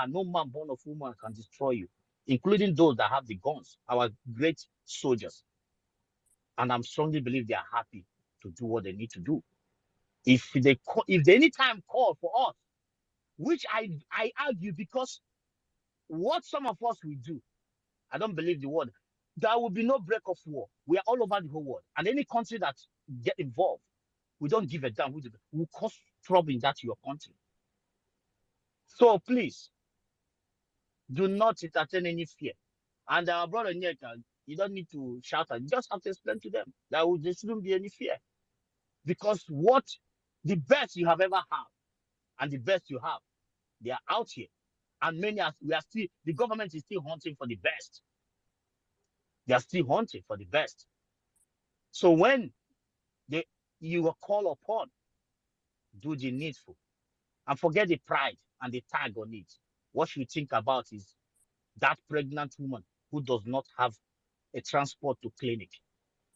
no man born of woman can destroy you, including those that have the guns, our great soldiers. And I'm strongly believe they are happy to do what they need to do. If they anytime call for us, which I argue, because what some of us will do, I don't believe the word. There will be no break of war. We are all over the whole world, and any country that get involved, we don't give a damn. We cause trouble in that your country. So please, do not entertain any fear. And our brother Nyeka, you don't need to shout at. You just have to explain to them that there shouldn't be any fear, because what the best you have ever had, and the best you have, they are out here, and many are. We are still. The government is still hunting for the best. They are still hunting for the best. So when you are called upon, do the needful, and forget the pride and the tag on it. What you think about is that pregnant woman who does not have a transport to clinic,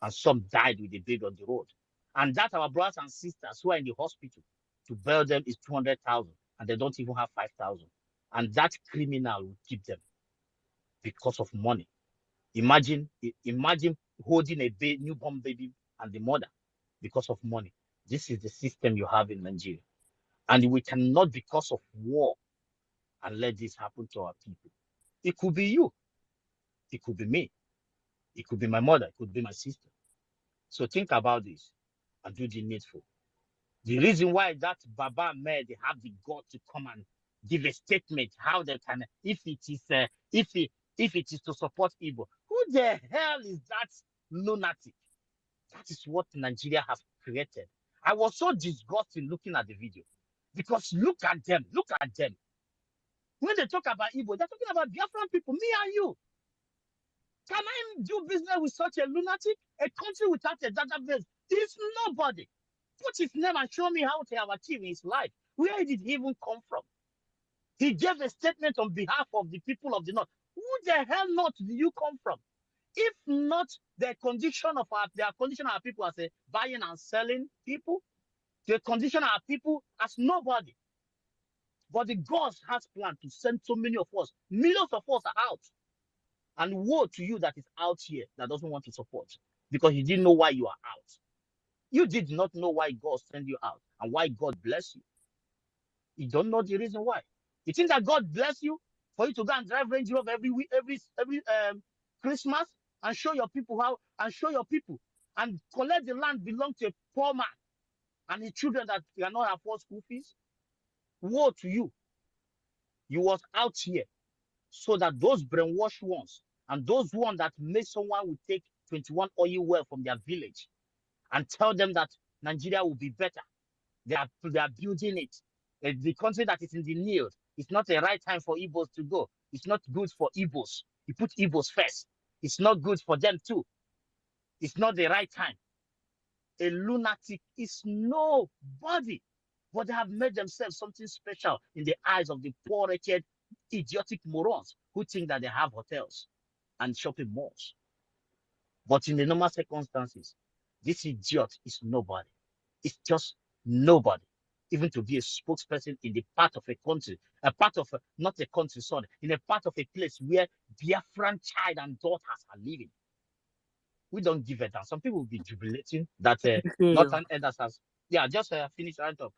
and some died with the baby on the road. And that our brothers and sisters who are in the hospital, to bail them is 200,000, and they don't even have 5,000. And that criminal will keep them because of money. Imagine holding a newborn baby and the mother because of money. This is the system you have in Nigeria. And we cannot, because of war, and let this happen to our people. It could be you. It could be me. It could be my mother. It could be my sister. So think about this and do the needful. The reason why that Baba Ahmed, they have the God to come and give a statement how they can, if it is to support Igbo. Who the hell is that lunatic? That is what Nigeria has created. I was so disgusted looking at the video, because look at them. When they talk about Igbo, they're talking about Biafran people, me and you. Can I do business with such a lunatic? A country without a database is nobody. Put his name and show me how they have achieved his life. Where did he even come from? He gave a statement on behalf of the people of the North. Who the hell North do you come from? If not the condition of our people as a buying and selling people, they condition our people as nobody. But the gods has planned to send so many of us, millions of us are out. And woe to you that is out here that doesn't want to support, because you didn't know why you are out. You did not know why God sent you out and why God bless you. You don't know the reason why. You think that God bless you for you to go and drive Range Rover every week, every Christmas, and show your people and collect the land belong to a poor man and his children that cannot afford school fees? Woe to you. You was out here so that those brainwashed ones and those ones that made someone will take 21 oil well from their village and tell them that Nigeria will be better. They are building it. The country that is in the Nile, it's not the right time for Igbos to go. It's not good for Igbos. You put Igbos first. It's not good for them too. It's not the right time. A lunatic is nobody, but they have made themselves something special in the eyes of the poor, wretched, idiotic morons who think that they have hotels and shopping malls. But in the normal circumstances, this idiot is nobody. It's just nobody. Even to be a spokesperson in the part of a country, not a country, sorry, in a part of a place where Biafran child and daughters are living. We don't give it down. Some people will be jubilating that Northern Elders has, just finished right up.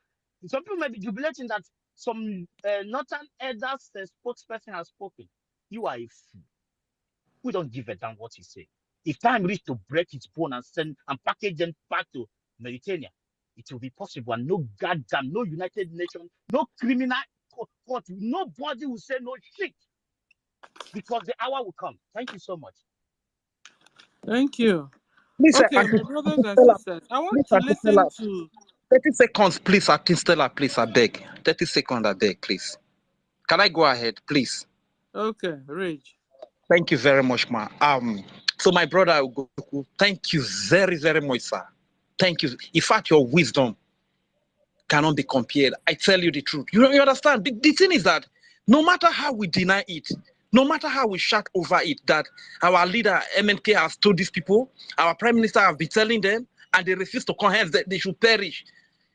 Some people may be jubilating that some Northern Elders spokesperson has spoken. You are a fool. We don't give a damn what he say. If time reach to break his bone and send and package them back to Mauritania, it will be possible. And no goddamn, no United Nations, no criminal court, nobody will say no shit, because the hour will come. Thank you so much. Thank you. Please, okay, my brothers and sisters, I want to listen to 30 seconds, please, Akinstella, please, I beg. 30 seconds, I beg, please. Can I go ahead, please? Okay, Rage. Thank you very much, ma. So my brother, thank you very, very much, sir. Thank you. In fact, your wisdom cannot be compared. I tell you the truth. You understand? The thing is that no matter how we deny it, no matter how we shout over it, that our leader, MNK, has told these people, our prime minister has been telling them, and they refuse to come here, that they should perish.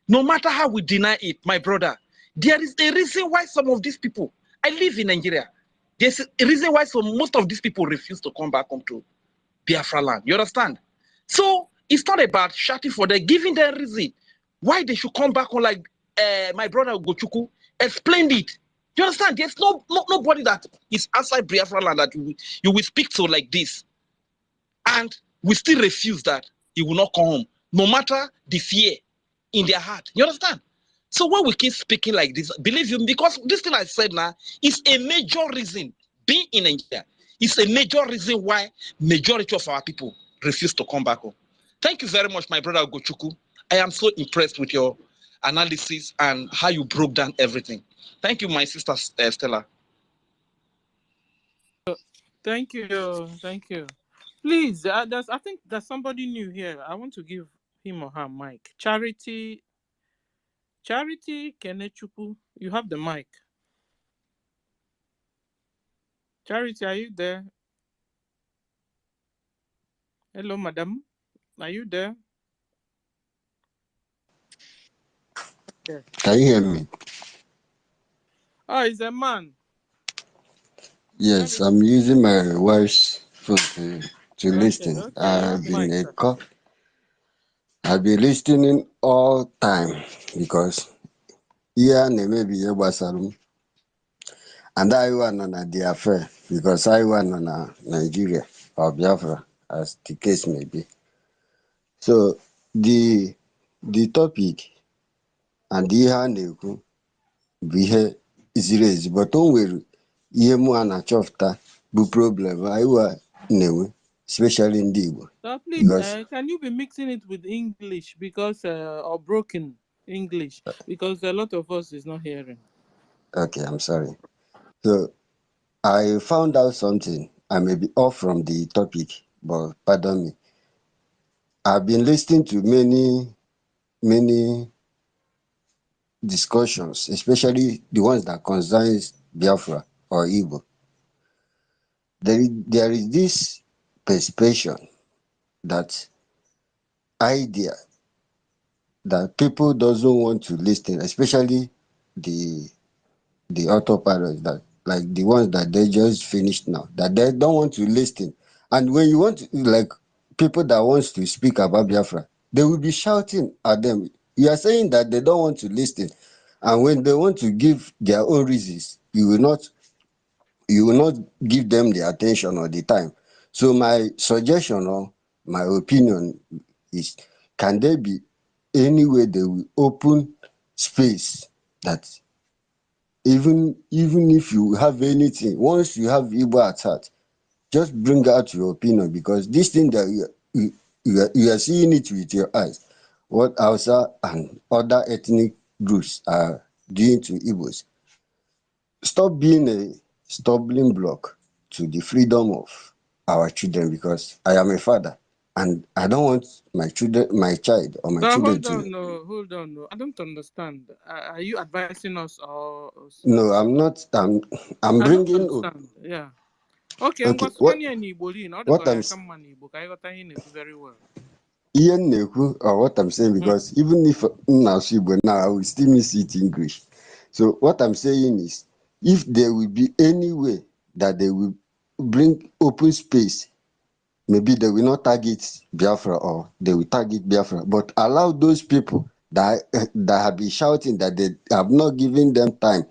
No matter how we deny it, my brother, there is a reason why some of these people I live in Nigeria. There's a reason why most of these people refuse to come back home to Biafra land. You understand? So it's not about shouting for them, giving them reason why they should come back home, like my brother Gochuku explained it. You understand? There's nobody that is outside Biafra land that you will speak to like this. And we still refuse that he will not come home, no matter the fear in their heart. You understand? So when we keep speaking like this, believe you, because this thing I said now is a major reason, being in Nigeria, is a major reason why majority of our people refuse to come back home. Thank you very much, my brother Gochuku. I am so impressed with your analysis and how you broke down everything. Thank you, my sister Stella. Thank you. Thank you. Please, I think there's somebody new here. I want to give him or her mic. Charity Kenechuku, you have the mic. Charity, are you there? Hello, madam. Are you there? Yeah. Can you hear me? Oh, he's a man. Yes, I'm using my wife's phone to listen. Okay. You have mic, sir. I've been listening all time because here maybe Yebasarum and I went on the affair because I went on Nigeria or Biafra as the case may be. So the topic and the Haneku be here is but don't worry. Yemu anachofta bu problem I newe, especially in Igbo. So please, Because can you be mixing it with English because or broken English because a lot of us is not hearing. okay, I'm sorry. So I found out something. I may be off from the topic, but pardon me. I've been listening to many discussions, especially the ones that concerns Biafra or Igbo. There is this perception, that idea that people doesn't want to listen, especially the author parents, that like the ones that they just finished now, that they don't want to listen. And when you want to, like people that wants to speak about Biafra, they will be shouting at them. You are saying that they don't want to listen, and when they want to give their own reasons, you will not give them the attention or the time. So my suggestion or my opinion is, can there be any way they will open space that even if you have anything, once you have Igbo at heart, just bring out your opinion, because this thing that you are seeing it with your eyes, what Hausa and other ethnic groups are doing to Igbos. Stop being a stumbling block to the freedom of our children, because I am a father and I don't want my children, my child or my So children hold to. on, no. I don't understand. Are you advising us or? No, I'm not. I'm I don't bringing. understand. Yeah. Okay, I'm Okay, going to in Igbo. Not what the I'm come Igbo. I got very well. Ian Neku, or what I'm saying, because even if now I will still miss it English. So what I'm saying is, if there will be any way that they will bring open space, maybe they will not target Biafra or they will target Biafra, but allow those people that have been shouting that they have not given them time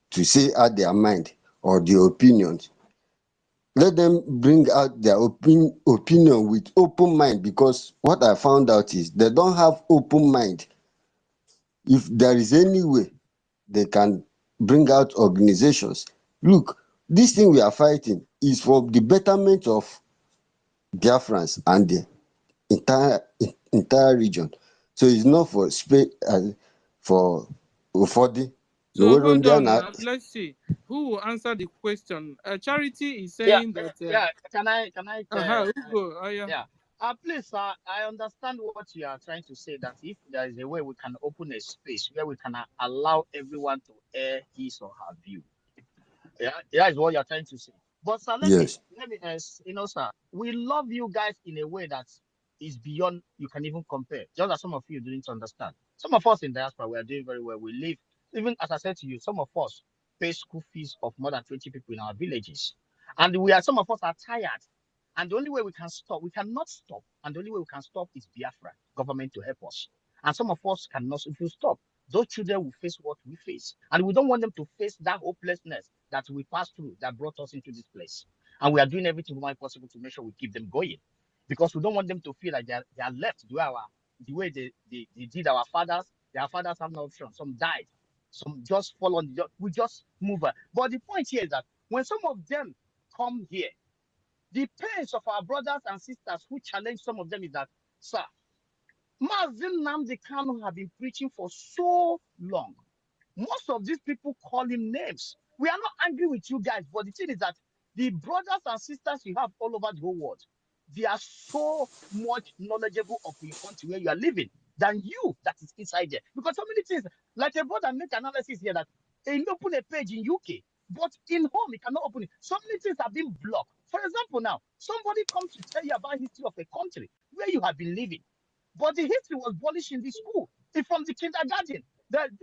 to say out their mind or their opinions. Let them bring out their opinion with open mind, because what I found out is they don't have open mind. If there is any way they can bring out organizations, look, this thing we are fighting is for the betterment of Biafrans and the entire region. So it's not for for the So hold on. Let's see who will answer the question. Charity is Yeah, saying that. yeah. Can I? Ugo, oh yeah. Yeah. Please, I understand what you are trying to say. That if there is a way we can open a space where we can allow everyone to air his or her view. Yeah, that is what you are trying to say. But sir, yes, sir, we love you guys in a way that is beyond you can even compare. Just as some of you didn't understand. Some of us in diaspora we are doing very well. We live, even as I said to you, some of us pay school fees of more than 20 people in our villages. And some of us are tired. And the only way we can stop, we cannot stop. And the only way we can stop is Biafra, government to help us. And some of us cannot, if you stop, those children will face what we face. And we don't want them to face that hopelessness that we passed through that brought us into this place. And we are doing everything possible to make sure we keep them going. Because we don't want them to feel like they are left the way they did our fathers. Their fathers have no option. Some died. Some just fall on we just move on. But the point here is that when some of them come here, the pains of our brothers and sisters who challenge some of them is that, sir, Mazin Nnamdi Kanu have been preaching for so long. Most of these people call him names. We are not angry with you guys, but the thing is that the brothers and sisters you have all over the whole world, they are so much knowledgeable of your country where you are living than you that is inside there. Because so many things, like a brother make analysis here that he open a page in UK, but in home he cannot open it. So many things have been blocked. For example, now somebody comes to tell you about history of a country where you have been living, but the history was abolished in the school. It's from the kindergarten.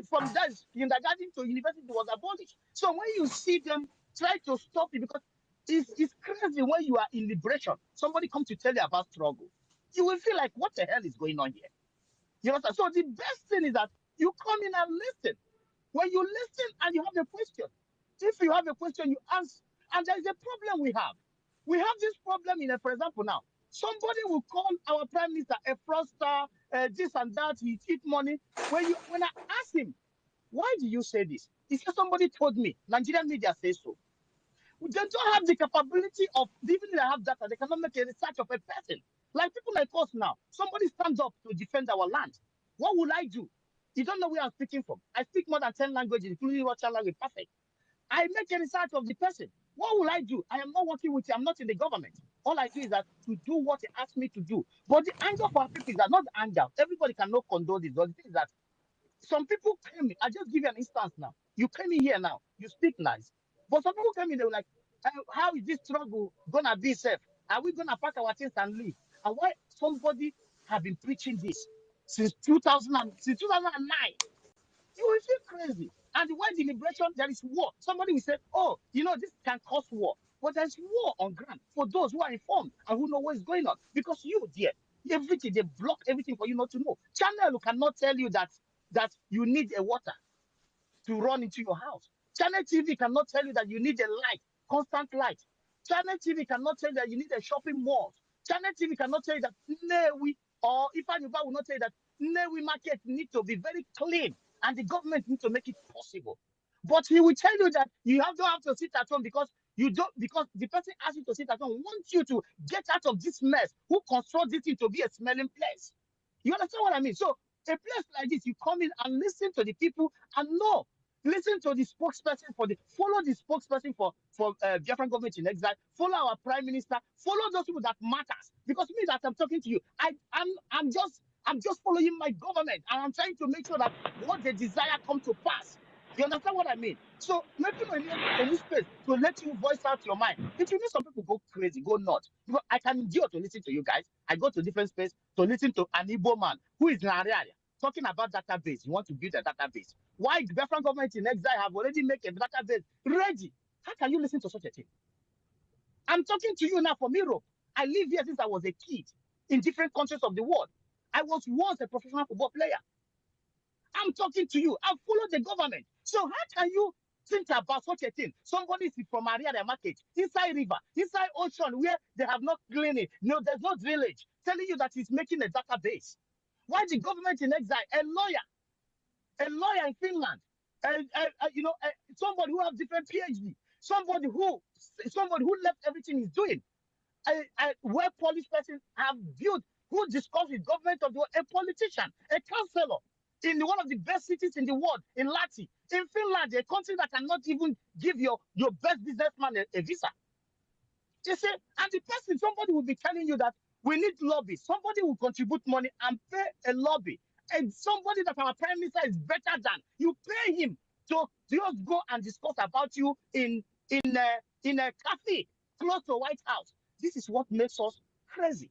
From that kindergarten to university was abolished. So when you see them try to stop it, because it's crazy when you are in liberation, somebody comes to tell you about struggle, you will feel like, what the hell is going on here? You understand? So the best thing is that you come in and listen. When you listen and you have a question, if you have a question, you answer. And there is a problem we have. We have this problem for example, now somebody will call our prime minister a fraudster, this and that. He cheat money. When I ask him, why do you say this? He said, somebody told me. Nigerian media says so. They don't have the capability of, even if they have data, they cannot make a research of a person. Like people like us now, somebody stands up to defend our land. What will I do? You don't know where I'm speaking from. I speak more than 10 languages, including Russian language, perfect. I make a research of the person. What will I do? I am not working with you. I'm not in the government. All I do is that to do what he asked me to do. But the anger for our people is that not anger. Everybody cannot condone this. But the thing is that some people came in. I just give you an instance now. You came in here now. You speak nice. But some people came in, they were like, how is this struggle going to be safe? Are we going to pack our things and leave? And why somebody have been preaching this since 2009? You will feel crazy. And when the liberation, there is war. Somebody will say, oh, this can cause war. But there's war on ground for those who are informed and who know what's going on. Because you, dear, everything, they block everything for you not to know. Channel cannot tell you that you need a water to run into your house. Channel TV cannot tell you that you need a light, constant light. Channel TV cannot tell you that you need a shopping mall. Channel TV cannot tell you that Nnewi or Ifaniba will not tell you that Nnewi market need to be very clean and the government need to make it possible. But he will tell you that you don't have to sit at home because the person asked you to sit at home wants you to get out of this mess. Who construct this thing to be a smelling place? You understand what I mean? So a place like this, you come in and listen to the people and know. Listen to the spokesperson follow the spokesperson for Biafran government in exile. Follow our prime minister. Follow those people that matters. Because me that I'm talking to you, I'm just following my government and I'm trying to make sure that what they desire come to pass. You understand what I mean? So maybe in this space to let you voice out your mind. If you need some people go crazy, go nuts. Because I can endure to listen to you guys. I go to different space to listen to an Igbo man who is in an area talking about database. You want to build a database. Why the Biafran government in exile have already made a database ready? How can you listen to such a thing? I'm talking to you now from Europe. I live here since I was a kid in different countries of the world. I was once a professional football player. I'm talking to you. I follow the government. So how can you think about such a thing? Somebody is from Ariada market, inside river, inside ocean, where they have not cleaning. No, there's no village telling you that he's making a database. Why the government in exile, a lawyer in Finland, somebody who has different PhD, somebody who left everything he's doing, a well-polished person have built, who discussed with government of the world, a politician, a counselor in one of the best cities in the world, in Lati, in Finland, a country that cannot even give your best businessman a visa. You see, and the person, somebody will be telling you that we need lobby. Somebody will contribute money and pay a lobby. And somebody that our prime minister is better than, you pay him to just go and discuss about you in a cafe close to White House. This is what makes us crazy.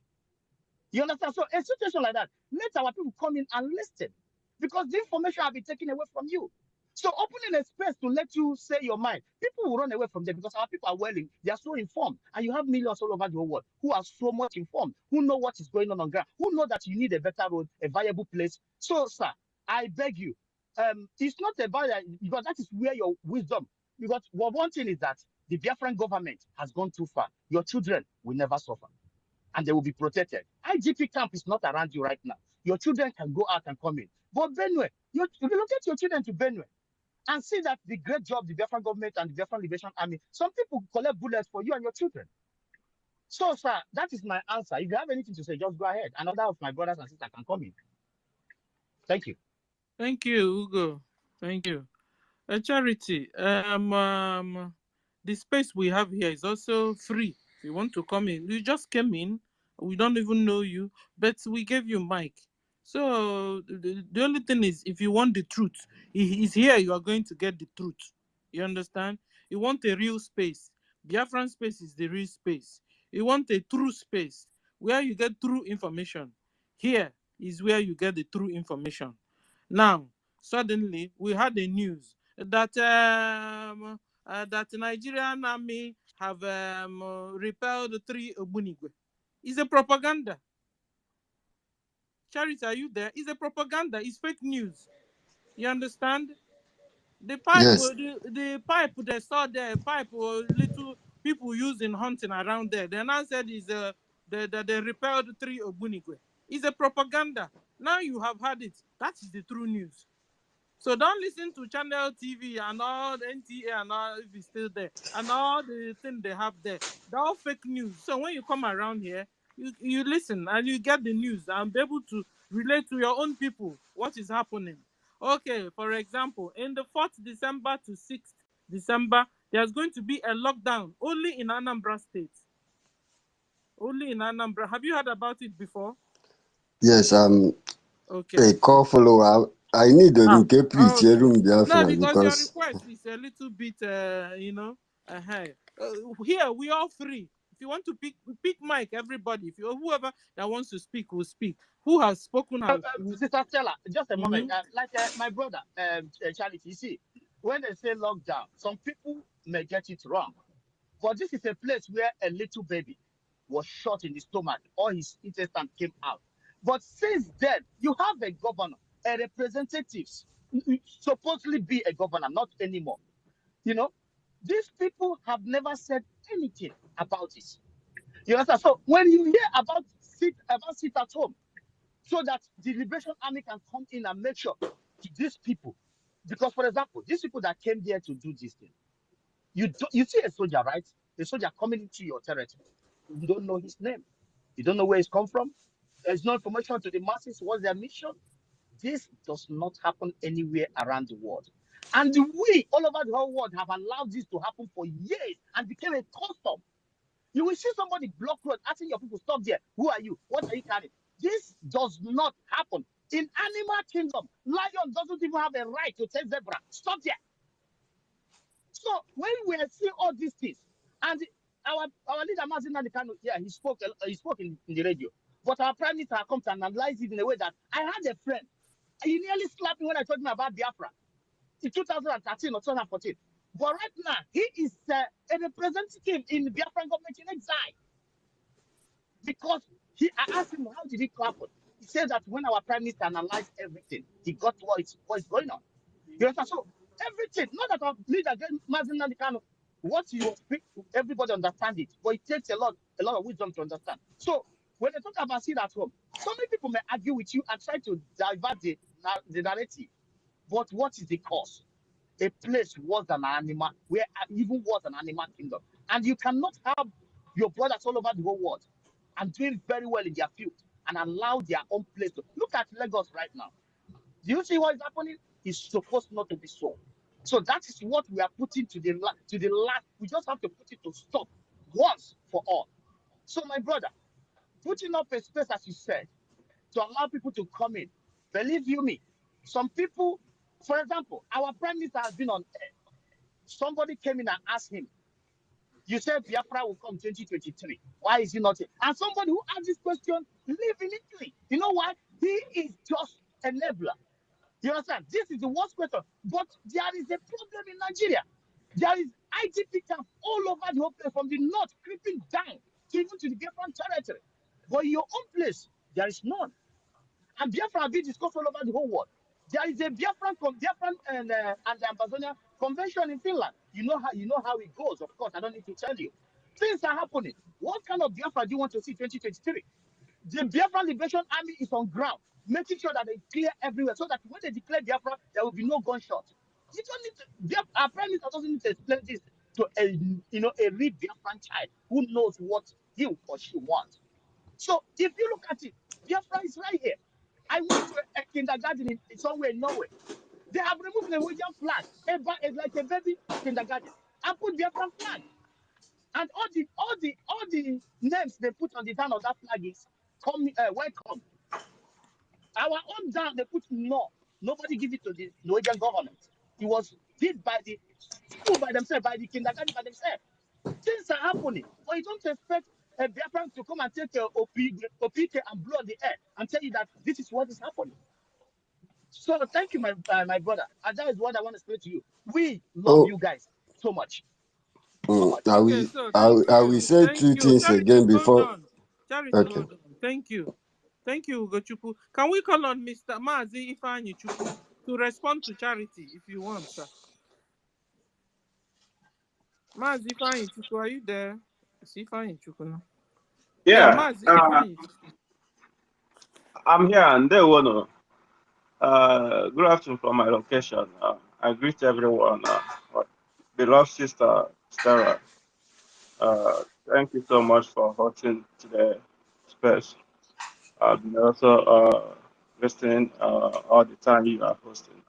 You understand? So a situation like that, let our people come in and listen. Because the information will be taken away from you. So opening a space to let you say your mind, people will run away from them because our people are they are so informed, and you have millions all over the whole world who are so much informed, who know what is going on ground, who know that you need a better road, a viable place. So, sir, I beg you, it's not about that, because that is where your wisdom. Because one thing is that the Biafran government has gone too far. Your children will never suffer, and they will be protected. IGP camp is not around you right now. Your children can go out and come in. But Benue, you relocate your children to Benue and see that the great job the Biafran government and the Biafran Liberation Army, some people collect bullets for you and your children. So, sir, that is my answer. If you have anything to say, just go ahead. Another of my brothers and sisters can come in. Thank you. Thank you, Ugo. Thank you. Charity, the space we have here is also free. If you want to come in, you just came in. We don't even know you, but we gave you mic. So the only thing is, if you want the truth, is here. You are going to get the truth. You understand? You want a real space. Biafran space is the real space. You want a true space where you get true information. Here is where you get the true information. Now, suddenly we had the news that that Nigerian army have repelled 3 Ogbunigwe. It's a propaganda. Charity, are you there? It's a propaganda. It's fake news. You understand? The pipe, Yes. the pipe they saw there, pipe little people using hunting around there. They now said is they repelled 3 Ogbunigwe. It's a propaganda. Now you have had it. That is the true news. So don't listen to Channel TV and all the NTA and all, if it's still there, and all the thing they have there. They're all fake news. So when you come around here, you listen and you get the news and be able to relate to your own people what is happening. Okay, for example, in the 4th December to 6th December, there's going to be a lockdown only in Anambra State. Only in Anambra. Have you heard about it before? Yes, Okay. a call follower. I need a room, please, Okay. room No, Biafra, because your because request is a little bit, here we are free. If you want to pick mic, everybody. If you whoever that wants to speak will speak. Who has spoken has. Sister Stella, just a moment. Mhm. My brother, Charity, you see, when they say lockdown, some people may get it wrong. But this is a place where a little baby was shot in the stomach, all his intestines came out. But since then, you have a governor, a representative, supposedly be a governor, not anymore. You know, these people have never said anything about this. You understand? So when you hear about sit at home, so that the Liberation Army can come in and make sure to these people, because for example, these people that came there to do this thing, you see a soldier, right? A soldier coming into your territory. You don't know his name. You don't know where he's come from. There's no information to the masses. What's their mission? This does not happen anywhere around the world. And we, all over the whole world, have allowed this to happen for years and became a custom. You will see somebody block road, asking your people, stop there. Who are you? What are you carrying? This does not happen. In animal kingdom, lion doesn't even have a right to tell zebra, stop there. So when we are seeing all these things, and our leader Mazin Kanu, yeah, he spoke in the radio, but our prime minister comes and analyzed it in a way that I had a friend. He nearly slapped me when I told him about Biafra in 2013 or 2014. But right now, he is a representative in the Biafran government in exile because I asked him how did it happen. He said that when our prime minister analyzed everything, he got what is going on. You understand? So everything, not that our leader Mazin Kanu, what you speak, everybody understand it, but it takes a lot of wisdom to understand. So when they talk about sit at home, so many people may argue with you and try to divert the narrative. But what is the cause? A place was an animal, where even was an animal kingdom. And you cannot have your brothers all over the whole world and doing very well in their field and allow their own place to look at Lagos right now. Do you see what is happening? It's supposed not to be so. So that is what we are putting to the last. We just have to put it to stop once for all. So my brother, putting up a space, as you said, to allow people to come in. Believe you me, some people, for example, our prime minister has been on air. Somebody came in and asked him, you said Biafra will come 2023. Why is he not here? And somebody who asked this question live in Italy. You know why? He is just a enabler. You understand? This is the worst question. But there is a problem in Nigeria. There is IDP camp all over the whole place, from the north creeping down to even to the Biafran territory. But in your own place, there is none. And Biafra have been discussed all over the whole world. There is a Biafran and the Ambazonia convention in Finland. You know how it goes. Of course, I don't need to tell you. Things are happening. What kind of Biafra do you want to see 2023? The Biafra Liberation Army is on ground, making sure that they clear everywhere, so that when they declare Biafra, there will be no gunshots. You don't need to. Our prime minister doesn't need to explain this to a real Biafran child who knows what he or she wants. So if you look at it, Biafra is right here. I went to a kindergarten somewhere in Norway. They have removed the Norwegian flag, like a baby kindergarten, and put Biafran flag. And all the names they put on the down of that flag is welcome. Our own down they put no. Nobody give it to the Norwegian government. It was did by the school by themselves, by the kindergarten by themselves. Things are happening, but you don't expect a Biafran to come and take a OPK and blow the air and tell you that this is what is happening. So thank you, my brother. And that is what I want to say to you. We love you guys so much. So much. Okay, so I will you. say Thank two you. things Charity, again hold before. on. Charity, Okay. hold on. Thank you. Thank you, Ugochukwu. Can we call on Mr. Mazi Ifeanyi Chukwu to respond to Charity if you want, sir? Mazi Ifeanyi Chukwu, are you there? Is Ifeanyi Chukwu now? Yeah, Mazi Ifeanyi Chukwu. I'm here and they want to. Good afternoon from my location. I greet everyone. Beloved sister Stella, thank you so much for hosting today space. I've been also listening all the time you are hosting.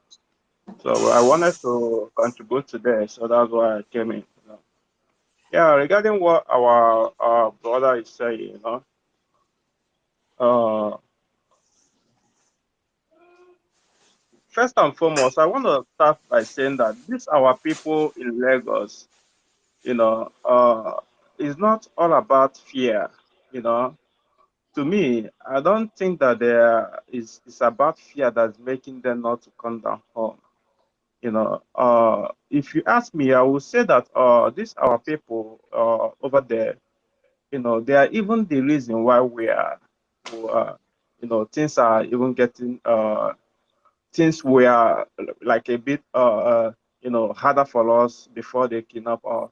So I wanted to contribute today, so that's why I came in. Yeah, regarding what our brother is saying, first and foremost, I want to start by saying that these our people in Lagos, is not all about fear. To me, I don't think that it's about fear that's making them not to come down home. If you ask me, I will say that these our people over there, they are even the reason why things are even getting things were like a bit harder for us before they kidnap our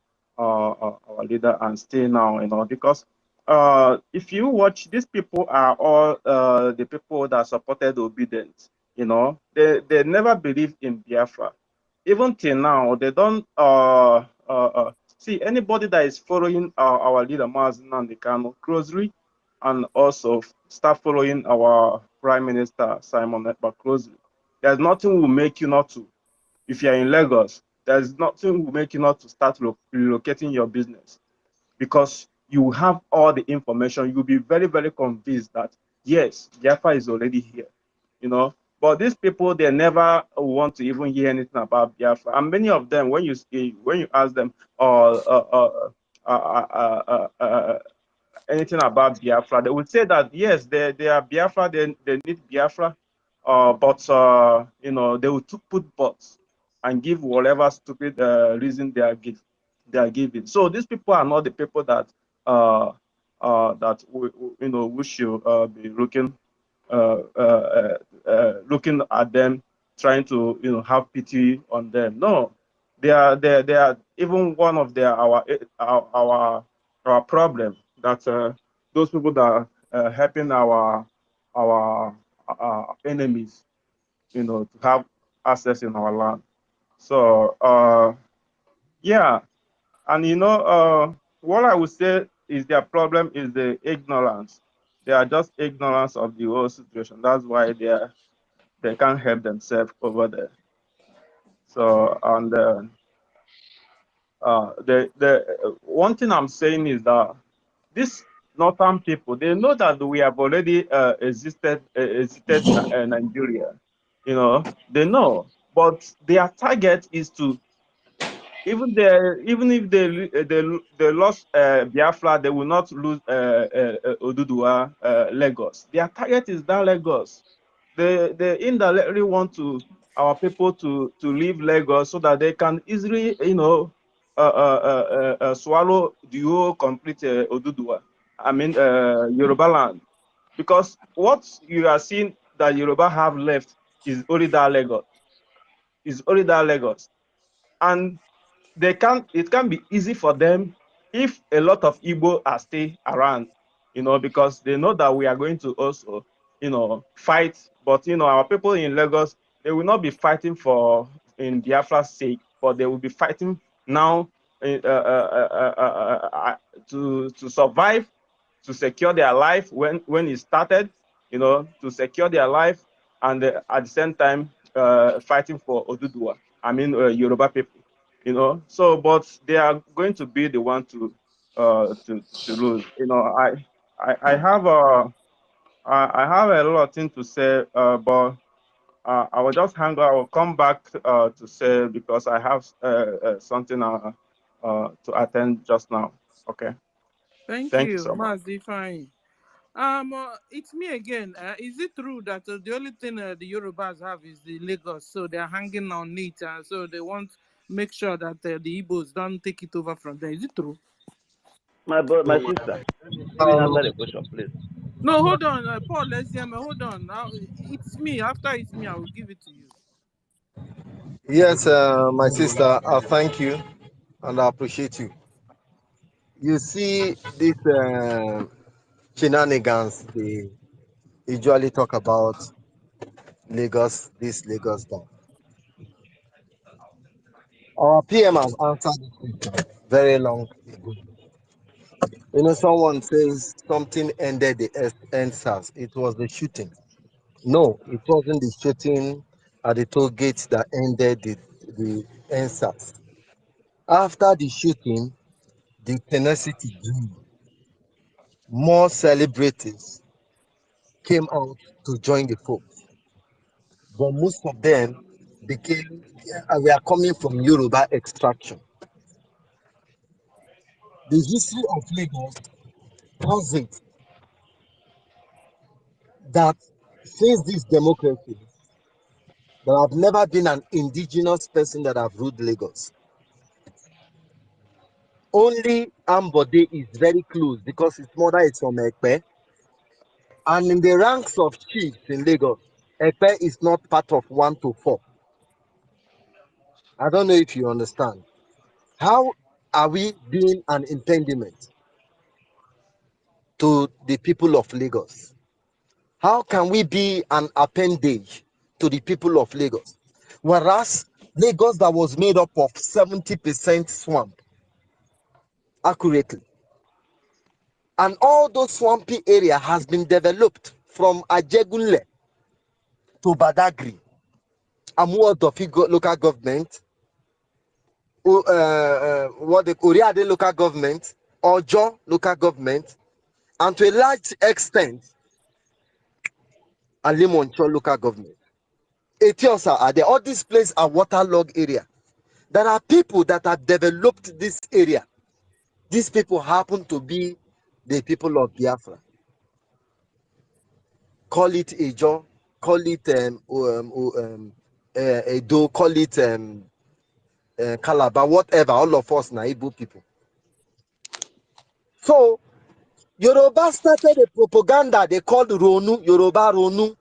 leader and stay now, because if you watch, these people are all the people that supported obedience. They never believed in Biafra. Even till now, they don't see anybody that is following our leader Mazi Nnamdi Kanu closely, and also start following our Prime Minister Simon Ekpa closely. There's nothing will make you not to. If you're in Lagos, there's nothing will make you not to start relocating your business, because you have all the information. You'll be very, very convinced that yes, Biafra is already here. But these people, they never want to even hear anything about Biafra. And many of them, when you ask them anything about Biafra, they would say that yes, they are Biafra, they need Biafra, but they will put buts and give whatever stupid reason they are giving. So these people are not the people that we should be looking at them, trying to have pity on them. No, they are even one of our problem, that those people that are helping our enemies, to have access in our land. So yeah, and what I would say is their problem is the ignorance. They are just ignorance of the whole situation. That's why they can't help themselves over there. So, and the one thing I'm saying is that these northern people, they know that we have already existed Nigeria. They know, but their target is to, even if they lost Biafra, they will not lose Oduduwa, Lagos. Their target is that Lagos. they indirectly want to our people to leave Lagos so that they can easily, you know, swallow the whole complete Oduduwa. I mean, Yoruba land, because what you are seeing that Yoruba have left is only that Lagos. Is only that Lagos, and they can. It can be easy for them if a lot of Igbo are still around, you know, because they know that we are going to also, you know, fight. But you know, our people in Lagos, they will not be fighting for in Biafra's sake, but they will be fighting now to survive, to secure their life when it started, you know, to secure their life, and at the same time fighting for Oduduwa. I mean, Yoruba people, you know. So, but they are going to be the one to lose. You know, I have I have a lot of things to say, but I will just hang out. I will come back to say because I have something to attend just now. Okay. Thank Thank you you, so much. Mazi Fine. It's me again. Is it true that the only thing the Yorubas have is the Lagos, so they're hanging on it, and so they want make sure that the Igbos don't take it over from there? Is it true? My sister, let me Um, answer the question, please. No, hold on, Paul. Let's hear me. Hold on. Now it's me. After it's me, I will give it to you. yes, my sister, I thank you and I appreciate you. You see, these shenanigans, they usually talk about Lagos, this, Lagos, that. Our PM has answered this question very long ago. You know, someone says something ended the NSAS. It was the shooting. No, it wasn't the shooting at the toll gate that ended the NSAS. After the shooting, the tenacity grew. More celebrities came out to join the folks, but most of them became, we are coming from Yoruba extraction. The history of Lagos has it that since this democracy, there have never been an indigenous person that have ruled Lagos. Only Ambode is very close because his mother is from Ekpe. And in the ranks of chiefs in Lagos, Ekpe is not part of 1 to 4. I don't know if you understand. How are we being an impediment to the people of Lagos? How can we be an appendage to the people of Lagos? Whereas Lagos that was made up of 70% swamp, accurately. And all those swampy area has been developed from Ajegunle to Badagry, Amuodofi local government, what the Oriade local government, Ojo local government, and to a large extent, Alimoncho local government. Etiosa are there. All these places are waterlogged area. There are people that have developed this area. These people happen to be the people of Biafra. Call it Ejo, call it Edo, call it Calabar, whatever. All of us na Igbo people. So Yoruba started a propaganda they called Ronu, Yoruba Ronu,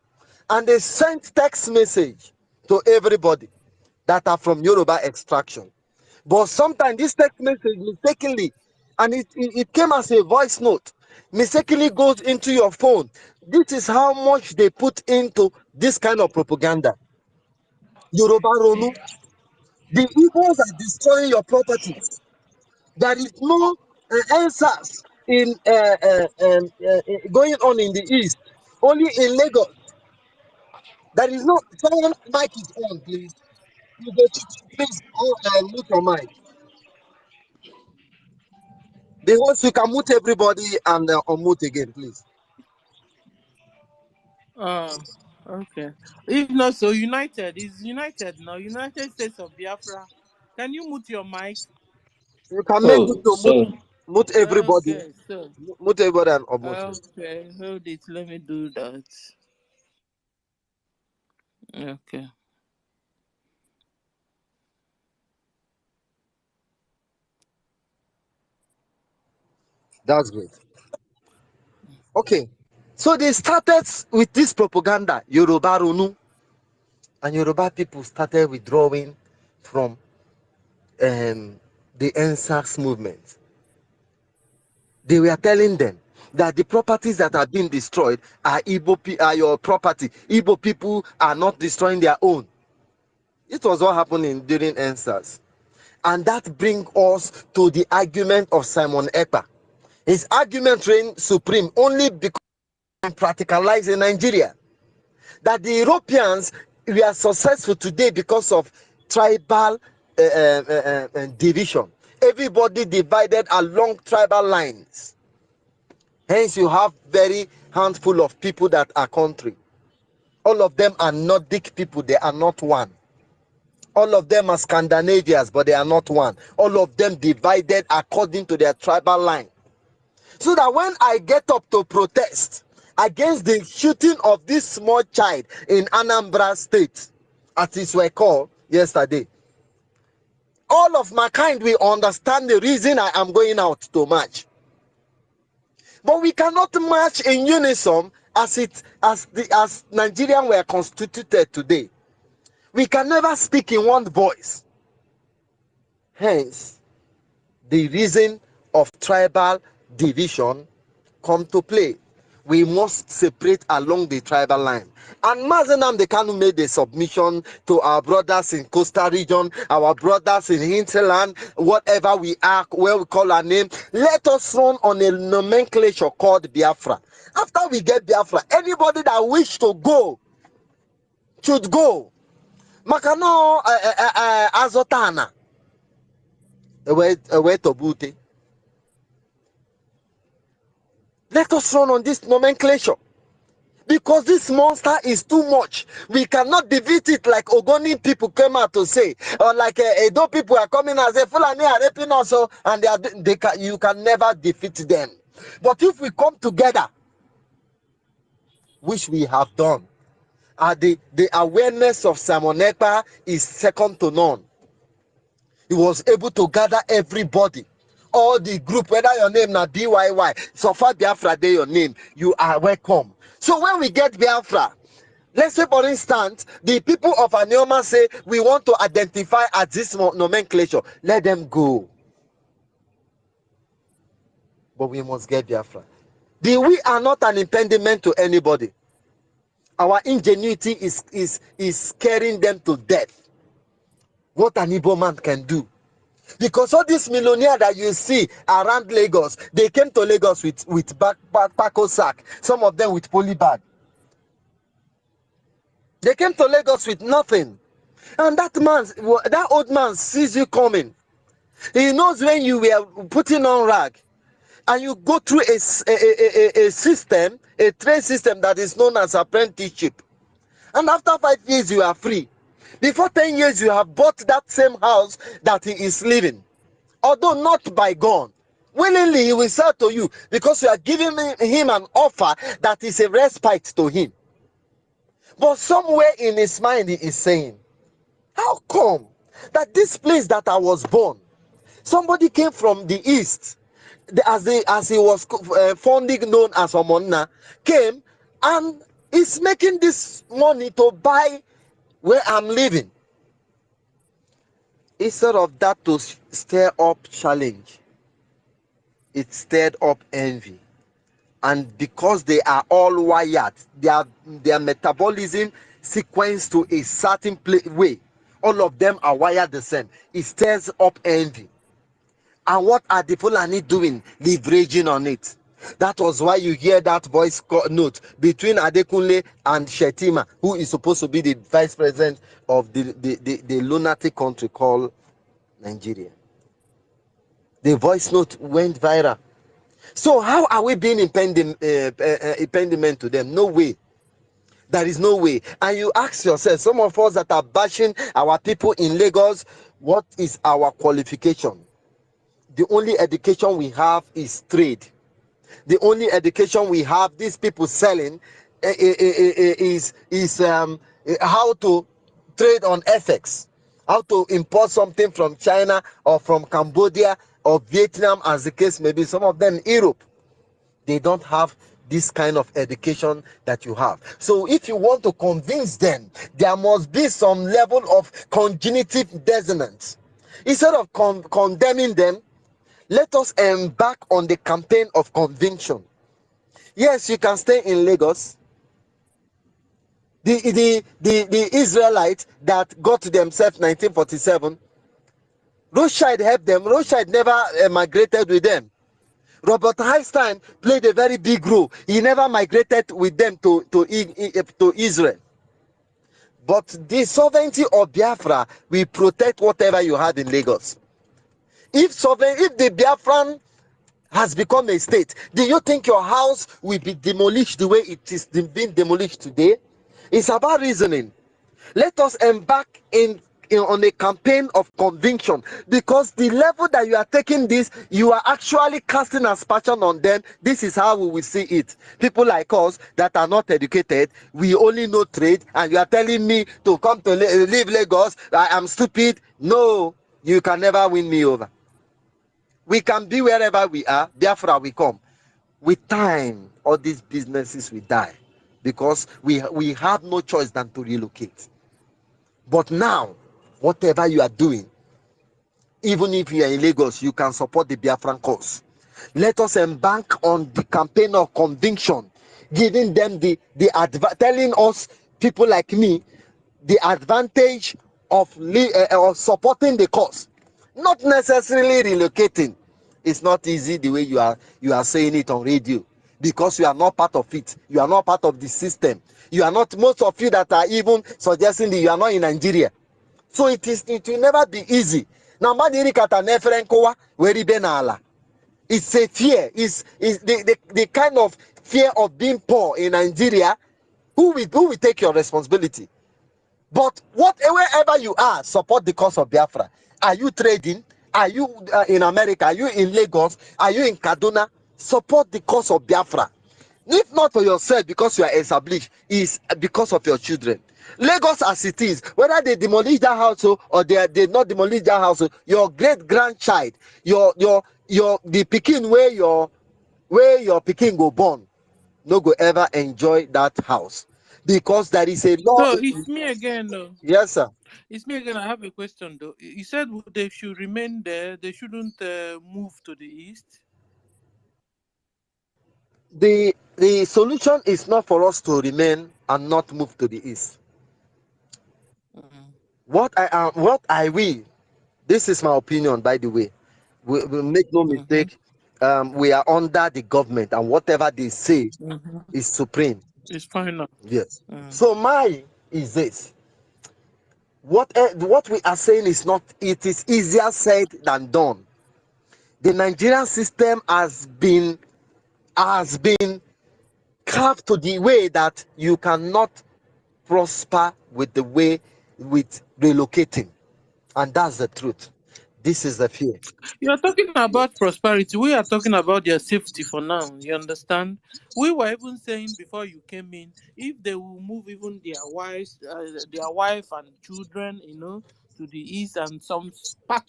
and they sent text message to everybody that are from Yoruba extraction. But sometimes this text message mistakenly, and it came as a voice note, mistakenly goes into your phone. This is how much they put into this kind of propaganda. Yoruba Ronu, the Igbos are destroying your properties. There is no answers in going on in the east. Only in Lagos. There is no. Someone mic is on, please. You go please mute your mic. The host, you can mute everybody and unmute again, please. Okay. If not, so United is United now. United States of Biafra. Can you mute your mic? You can make this to mute everybody. Okay, so Mute everybody and unmute. okay, hold it. Let me do that. Okay. That's great. Okay. So they started with this propaganda, Yoruba Runu, and Yoruba people started withdrawing from the NSAS movement. They were telling them that the properties that are being destroyed are are your property. Igbo people are not destroying their own. It was what happened during NSAS. And that brings us to the argument of Simon Ekpa. His argument reigned supreme only because practicalized in Nigeria. That the Europeans were successful today because of tribal division. Everybody divided along tribal lines. Hence, you have very handful of people that are country. All of them are Nordic people. They are not one. All of them are Scandinavians, but they are not one. All of them divided according to their tribal line. So that when I get up to protest against the shooting of this small child in Anambra State, as it were called yesterday, all of my kind will understand the reason I am going out to march. But we cannot march in unison as Nigerians were constituted today. We can never speak in one voice. Hence, the reason of tribal division come to play. We must separate along the tribal line. And Mazi Nnamdi Kanu made a submission to our brothers in coastal region, our brothers in hinterland, whatever we are, where we call our name. Let us run on a nomenclature called Biafra. After we get Biafra, anybody that wish to go should go. Makano azotana. Ewe tobute. Let us run on this nomenclature. Because this monster is too much. We cannot defeat it like Ogoni people came out to say. Or like Edo people are coming and say, Fulani are raping us, and you can never defeat them. But if we come together, which we have done, the awareness of Simon Ekpa is second to none. He was able to gather everybody. All the group, whether your name na BYY, so far Biafra day your name, you are welcome. So when we get Biafra, let's say for instance, the people of Anioma say we want to identify as this nomenclature. Let them go. But we must get Biafra. We are not an impediment to anybody. Our ingenuity is scaring them to death. What an Igbo man can do. Because all these millionaires that you see around Lagos, they came to Lagos with backpack sack, some of them with poly bag. They came to Lagos with nothing. And that old man sees you coming. He knows when you were putting on rag and you go through a system, a trade system that is known as apprenticeship. And after 5 years, you are free. Before 10 years, you have bought that same house that he is living. Although not by God. Willingly, he will sell to you because you are giving him an offer that is a respite to him. But somewhere in his mind, he is saying, how come that this place that I was born, somebody came from the east, as he was fondly known as Omonna, came and is making this money to buy where I'm living. Instead of that to stir up challenge, it stirred up envy. And because they are all wired, their metabolism sequenced to a certain way, all of them are wired the same. It stirs up envy. And what are the Fulani doing? Leveraging on it. That was why you hear that voice note between Adekunle and Shetima, who is supposed to be the vice president of the lunatic country called Nigeria. The voice note went viral. So how are we being impediment to them? No way. There is no way. And you ask yourself, some of us that are bashing our people in Lagos, what is our qualification? The only education we have is trade. The only education we have, these people selling, is how to trade on FX, how to import something from China or from Cambodia or Vietnam, as the case may be. Some of them in Europe, they don't have this kind of education that you have. So if you want to convince them, there must be some level of cognitive dissonance. Instead of condemning them, let us embark on the campaign of conviction. Yes, you can stay in Lagos. The Israelites that got to themselves 1947, Rothschild helped them. Rothschild never migrated with them. Robert Einstein played a very big role. He never migrated with them to Israel. But the sovereignty of Biafra will protect whatever you have in Lagos. If the Biafran has become a state, do you think your house will be demolished the way it is being demolished today? It's about reasoning. Let us embark on a campaign of conviction, because the level that you are taking this, you are actually casting aspersion on them. This is how we will see it. People like us that are not educated, we only know trade, and you are telling me to come to leave Lagos, I am stupid. No, you can never win me over. We can be wherever we are. Biafra will come. With time, all these businesses will die, because we have no choice than to relocate. But now, whatever you are doing, even if you are in Lagos, you can support the Biafran cause. Let us embark on the campaign of conviction, giving them telling us, people like me, the advantage of supporting the cause, not necessarily relocating. It's not easy the way you are saying it on radio, because you are not part of it. You are not part of the system. You are not, most of you that are even suggesting that you are not in Nigeria. So it will never be easy. Now, it's a fear. It's the kind of fear of being poor in Nigeria. Who will take your responsibility? But wherever you are, support the cause of Biafra. Are you trading? Are you in America? Are you in Lagos? Are you in Kaduna? Support the cause of Biafra. If not for yourself, because you are established, is because of your children. Lagos as it is, whether they demolish that house or they not demolish that house, your great grandchild, the Peking where your Peking go born, no go ever enjoy that house, because there is a law. So it's me again, though. Yes, sir. It's me again. I have a question, though. You said they should remain there. They shouldn't move to the east. The solution is not for us to remain and not move to the east. What I will, this is my opinion, by the way. We make no mistake. We are under the government, and whatever they say is supreme. It's final. Yes. So mine is this. What we are saying is not. It is easier said than done. The Nigerian system has been carved to the way that you cannot prosper with relocating, and that's the truth. This is the fear. You're talking about prosperity. We are talking about their safety for now. You understand? We were even saying before you came in, if they will move even their wife and children, to the east, and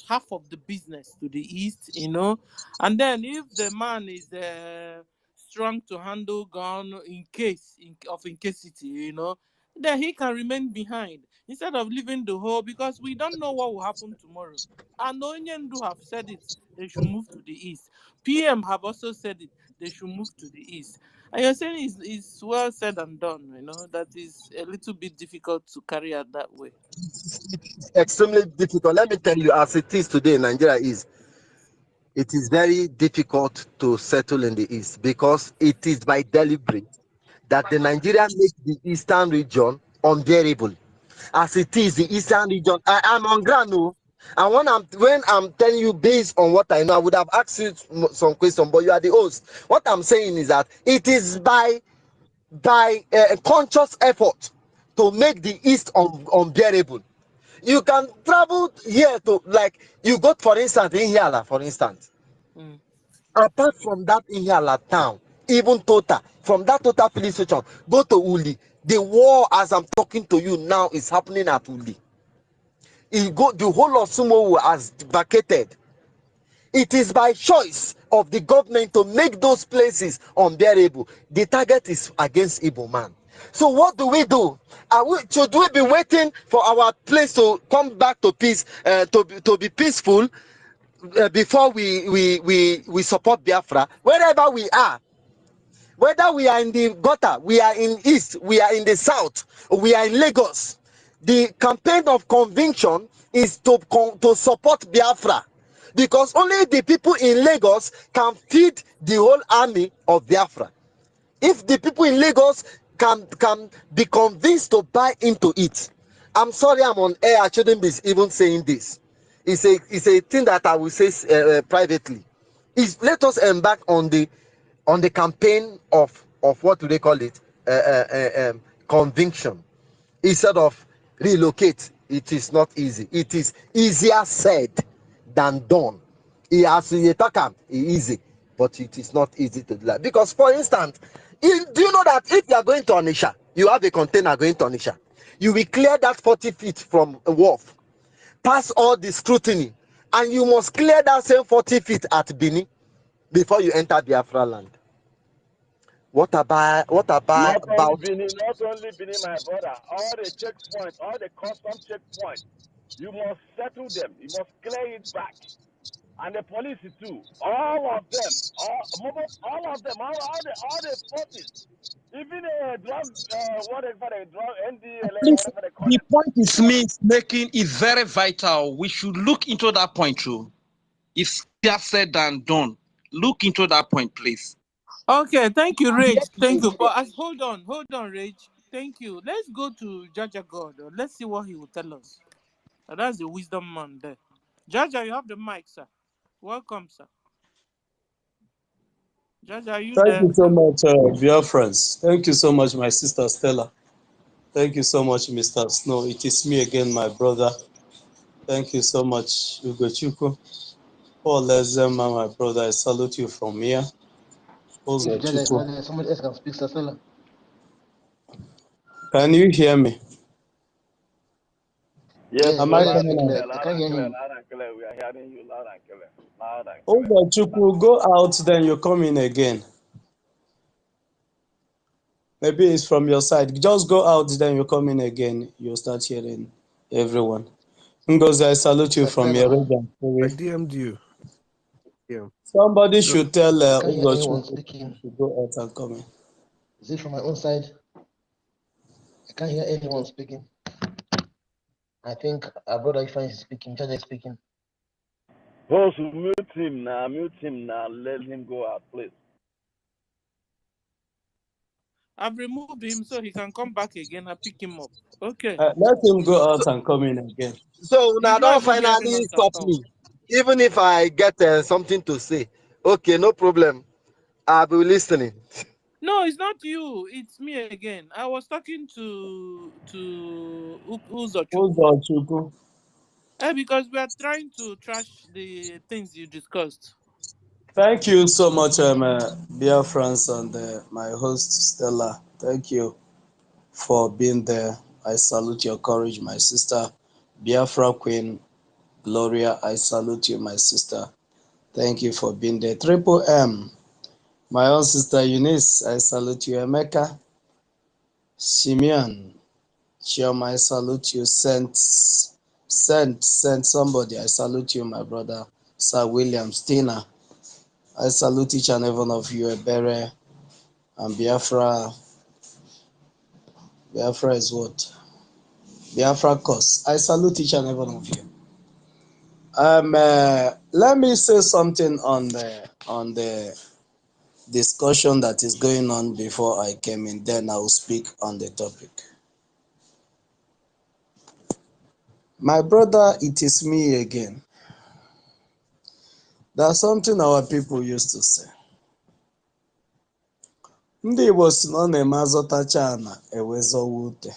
half of the business to the east, and then if the man is strong to handle gun in case of incasity, then he can remain behind instead of leaving the whole, because we don't know what will happen tomorrow. And Onyendu have said it, they should move to the east. PM have also said it, they should move to the east. And you're saying it's well said and done, that is a little bit difficult to carry out that way. It's extremely difficult. Let me tell you, as it is today in Nigeria, it is very difficult to settle in the east, because it is by deliberate that the Nigeria makes the eastern region unbearable. As it is, the eastern region, I'm on ground, and when I'm telling you based on what I know, I would have asked you some questions, but you are the host. What I'm saying is that it is by conscious effort to make the east unbearable. You can travel here to, like, you go, for instance, Ihiala, for instance. Apart from that Ihiala town, even Tota, from that Tota police station, go to Uli, The war, as I'm talking to you now, is happening at Uli. The whole of Sumo has vacated. It is by choice of the government to make those places unbearable. The target is against Igbo man. So what do we do? Should we be waiting for our place to come back to peace, to be peaceful, before we support Biafra? Wherever we are, whether we are in the gutter, we are in east, we are in the south, we are in Lagos, the campaign of conviction is to support Biafra, because only the people in Lagos can feed the whole army of Biafra. If the people in Lagos can be convinced to buy into it, I'm sorry I'm on air, I shouldn't be even saying this. It's a thing that I will say privately. Let us embark on the campaign of what do they call it, conviction, instead of relocate. It is not easy. It is easier said than done. Easy, but it is not easy to do that. Because, for instance, do you know that if you are going to Onisha, you have a container going to Onisha, you will clear that 40 feet from a wharf, pass all the scrutiny, and you must clear that same 40 feet at Bini before you enter Biafra land. What about Not only Benin, my brother. All the checkpoints, all the custom checkpoints, you must settle them. You must clear it back. And the police too. All of them, all of them, all the forces. Even the drug, whatever the drug, NDLA, Please, whatever they call the them. point is making is very vital. We should look into that point too. It's easier said than done. Look into that point, please. Okay, thank you, Rage. Thank you. But hold on, Rage. Thank you. Let's go to Jaja God. Let's see what he will tell us. That's the wisdom man there. Jaja, you have the mic, sir. Welcome, sir. Jaja, are you Thank there? you so much, Biafrans. Thank you so much, my sister Stella. Thank you so much, Mr. Snow. It is me again, my brother. Thank you so much, Ugochukwu. Paul Lezema, my brother, I salute you from here. If Jaja is not Ugochukwu. there, somebody else can speak, Sasela. Can you hear me? Yes, Yes, Am but I you're not loud and coming speaking. out? clear, I loud can't and hear clear, him. loud and clear. We are hearing you loud and clear, loud and clear. Ugochukwu, go out, then you come in again. Maybe it's from your side. Just go out, then you come in again. You'll start hearing everyone. Ngozi, I salute you from your Sasela. region. I DM'd you. Yeah. Somebody So, should tell I can't hear anyone Ugochukwu speaking. to go out and come in. Is it from my own side? I can't hear anyone speaking. I think our brother Ifan is speaking. Jaja is speaking. Host, mute him now, let him go out, please. I've removed him so he can come back again and pick him up. Okay. Let him go out and come in again. So He's now not don't even hearing finally us at stop all. me. Even if I get something to say, okay, no problem. I'll be listening. No, it's not you. It's me again. I was talking to Uzochukwu. Ugochukwu. Because we are trying to trash the things you discussed. Thank you so much, dear friends, and my host Stella. Thank you for being there. I salute your courage, my sister. Biafra Queen Gloria, I salute you, my sister. Thank you for being there. Triple M, my own sister Eunice, I salute you. Emeka, Simeon, Chioma, I salute you. Sent somebody, I salute you, my brother. Sir William Stina, I salute each and every one of you. Ebere and Biafra. Biafra is what? Biafra cause. I salute each and every one of you. Let me say something on the discussion that is going on before I came in. Then I will speak on the topic. My brother, it is me again. There's something our people used to say. Ndị Igbo si na ọ na-eme azọtacha ana ewezowa ute.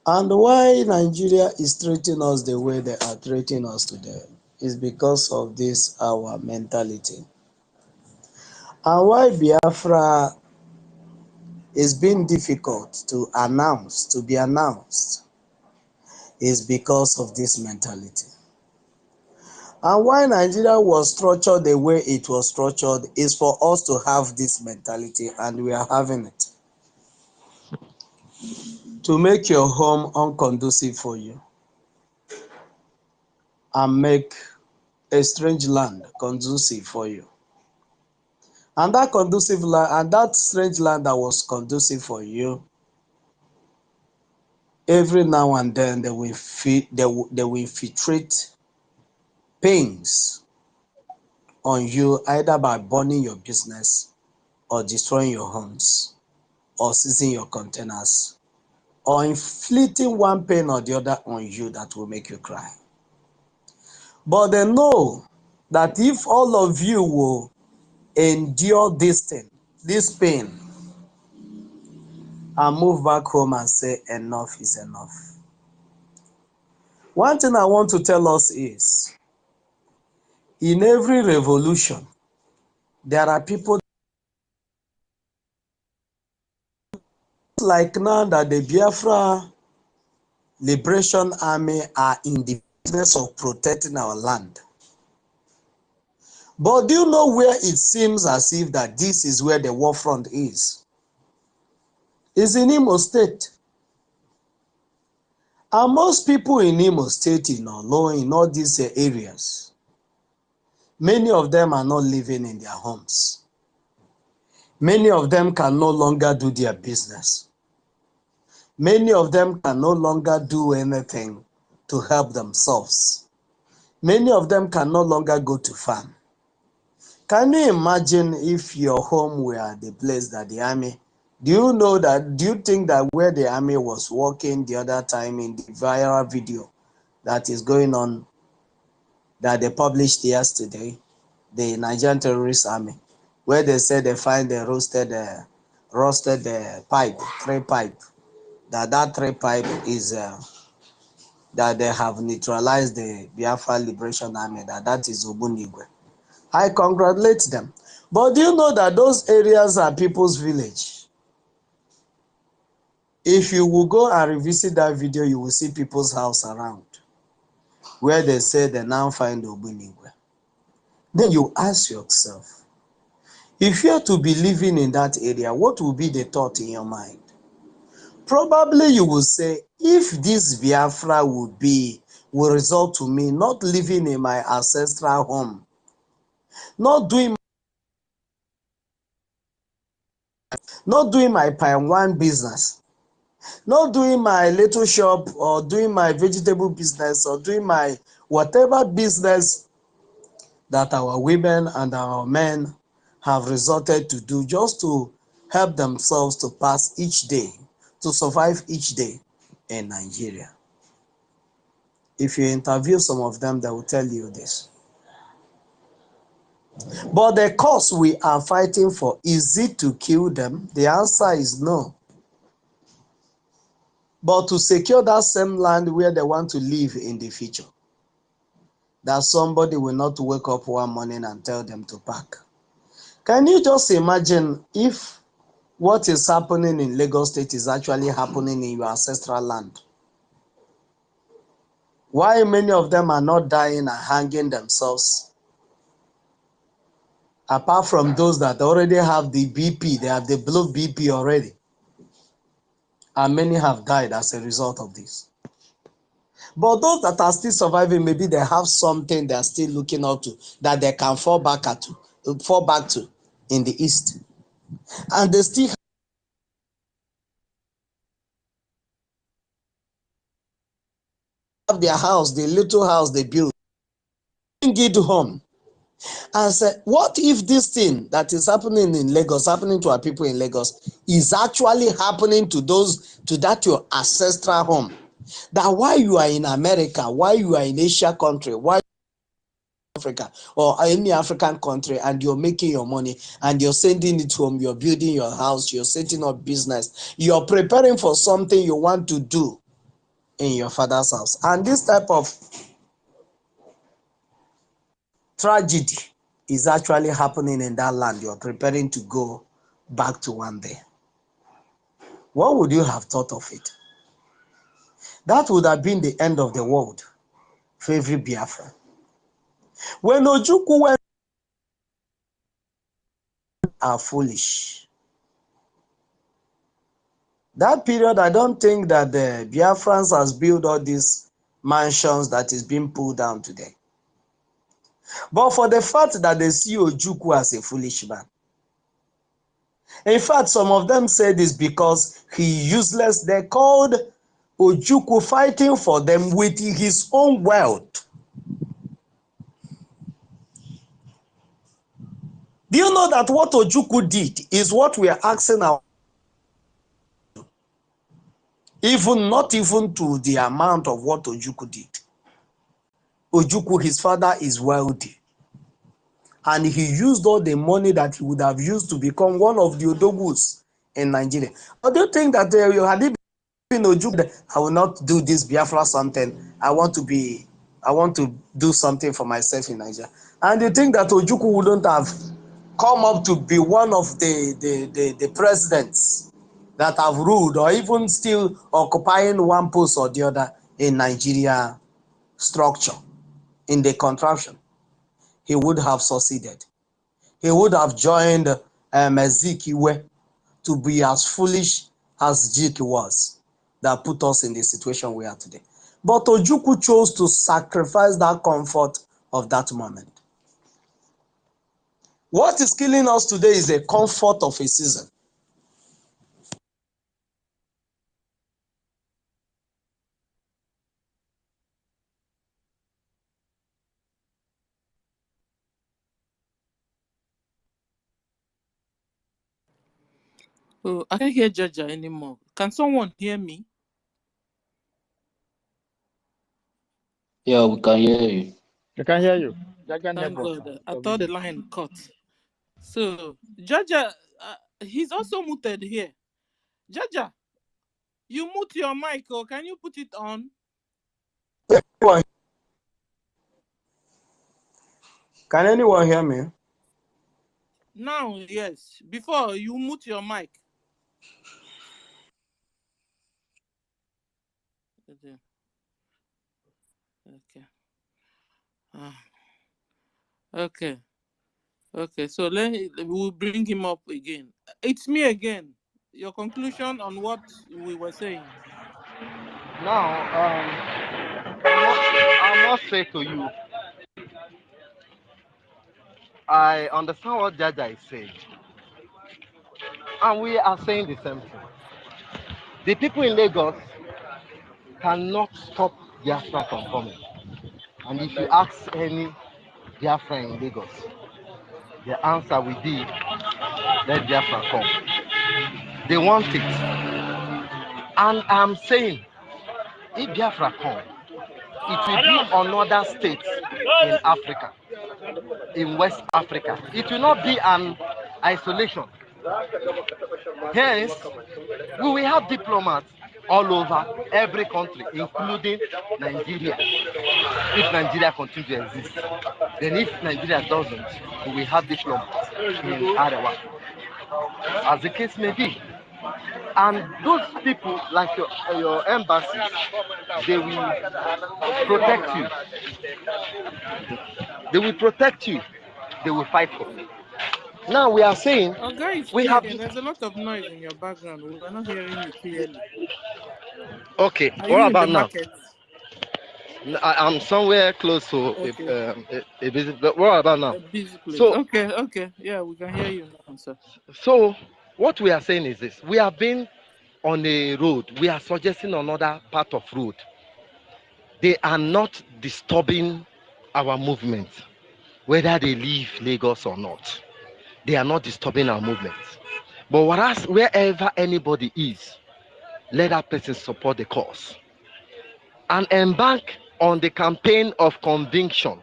And why Nigeria is treating us the way they are treating us today is because of this our mentality. And why Biafra it's been difficult to be announced, is because of this mentality. And why Nigeria was structured the way it was structured is for us to have this mentality, and we are having it. To make your home unconducive for you and make a strange land conducive for you. And that conducive land and that strange land that was conducive for you, every now and then they will infiltrate pains on you, either by burning your business or destroying your homes or seizing your containers or inflicting one pain or the other on you that will make you cry. But they know that if all of you will endure this thing, this pain, and move back home and say enough is enough. One thing I want to tell us is, in every revolution, there are people like now that the Biafra Liberation Army are in the business of protecting our land. But do you know where it seems as if that this is where the war front is? It's in Imo State. And most people in Imo State, in all these areas, many of them are not living in their homes. Many of them can no longer do their business. Many of them can no longer do anything to help themselves. Many of them can no longer go to farm. Can you imagine if your home were the place that the army, do you think that where the army was working the other time in the viral video that is going on, that they published yesterday, the Nigerian terrorist army, where they said they find the roasted pipe, three pipe, that three pipe is that they have neutralized the Biafra Liberation Army, that is Obunigwe. I congratulate them. But do you know that those areas are people's village? If you will go and revisit that video, you will see people's house around, where they say they now find Obunigwe. Then you ask yourself, if you are to be living in that area, what will be the thought in your mind? Probably you will say, if this Biafra will result to me not living in my ancestral home, not doing my pine one business, not doing my little shop or doing my vegetable business or doing my whatever business that our women and our men have resorted to do just to help themselves to pass each day, to survive each day in Nigeria. If you interview some of them, they will tell you this. But the cause we are fighting for, is it to kill them? The answer is no. But to secure that same land where they want to live in the future, that somebody will not wake up one morning and tell them to pack. Can you just imagine if what is happening in Lagos State is actually happening in your ancestral land? Why many of them are not dying and hanging themselves? Apart from those that already have the BP, they have the blood BP already. And many have died as a result of this. But those that are still surviving, maybe they have something they are still looking up to that they can fall back to in the East. And they still have their house, the little house they built, bring it home. And say, what if this thing that is happening in Lagos, happening to our people in Lagos, is actually happening to that your ancestral home? That while you are in America, while you are in Asia country, while Africa or any African country, and you're making your money and you're sending it home, you're building your house, you're setting up business, you're preparing for something you want to do in your father's house. And this type of tragedy is actually happening in that land you're preparing to go back to one day. What would you have thought of it? That would have been the end of the world for every Biafra. When Ojukwu went, are foolish. That period, I don't think that the Biafrans has built all these mansions that is being pulled down today. But for the fact that they see Ojukwu as a foolish man. In fact, some of them said this because he useless. They called Ojukwu fighting for them with his own wealth. Do you know that what Ojukwu did is what we are asking our, even not even to the amount of what Ojukwu did. Ojukwu, his father, is wealthy. And he used all the money that he would have used to become one of the Odogus in Nigeria. But do you think that had he been Ojukwu, I will not do this Biafra something. I want to do something for myself in Nigeria. And you think that Ojukwu wouldn't have come up to be one of the presidents that have ruled or even still occupying one post or the other in Nigeria structure, in the contraption. He would have succeeded. He would have joined Ezekiel to be as foolish as Jik was that put us in the situation we are today. But Ojukwu chose to sacrifice that comfort of that moment. What is killing us today is the comfort of a season. Oh, I can't hear Jaja anymore. Can someone hear me? Yeah, we can hear you. I can hear you. Jaja Thank network. God. I thought the line cut. So, Jaja, he's also muted here. Jaja, you mute your mic, or can you put it on? Can anyone hear me? Now, yes. Before, you mute your mic. Okay. Okay. Okay. So we'll bring him up again. It's me again. Your conclusion on what we were saying. Now, I must say to you, I understand what Jaja is saying, and we are saying the same thing. The people in Lagos cannot stop Biafra from coming. And if you ask any Biafra in Lagos, the answer will be, let Biafra come. They want it. And I'm saying, if Biafra come, it will be another state in Africa, in West Africa. It will not be an isolation. Hence, we will have diplomats all over every country, including Nigeria. If Nigeria continues to exist, then if Nigeria doesn't, we will have diplomats in Arewa, as the case may be. And those people, like your embassies, they will protect you. They will protect you. They will fight for you. Now we are saying Guys, we have. there's a lot of noise in your background. We're not hearing you clearly. Okay, Are what you about in the now? market? I'm somewhere close to a busy. But what about now? A busy place. So Okay. Yeah, we can hear you now, sir. So what we are saying is this: we have been on a road. We are suggesting another part of road. They are not disturbing our movement, whether they leave Lagos or not. They are not disturbing our movement. But whereas wherever anybody is, let that person support the cause and embark on the campaign of conviction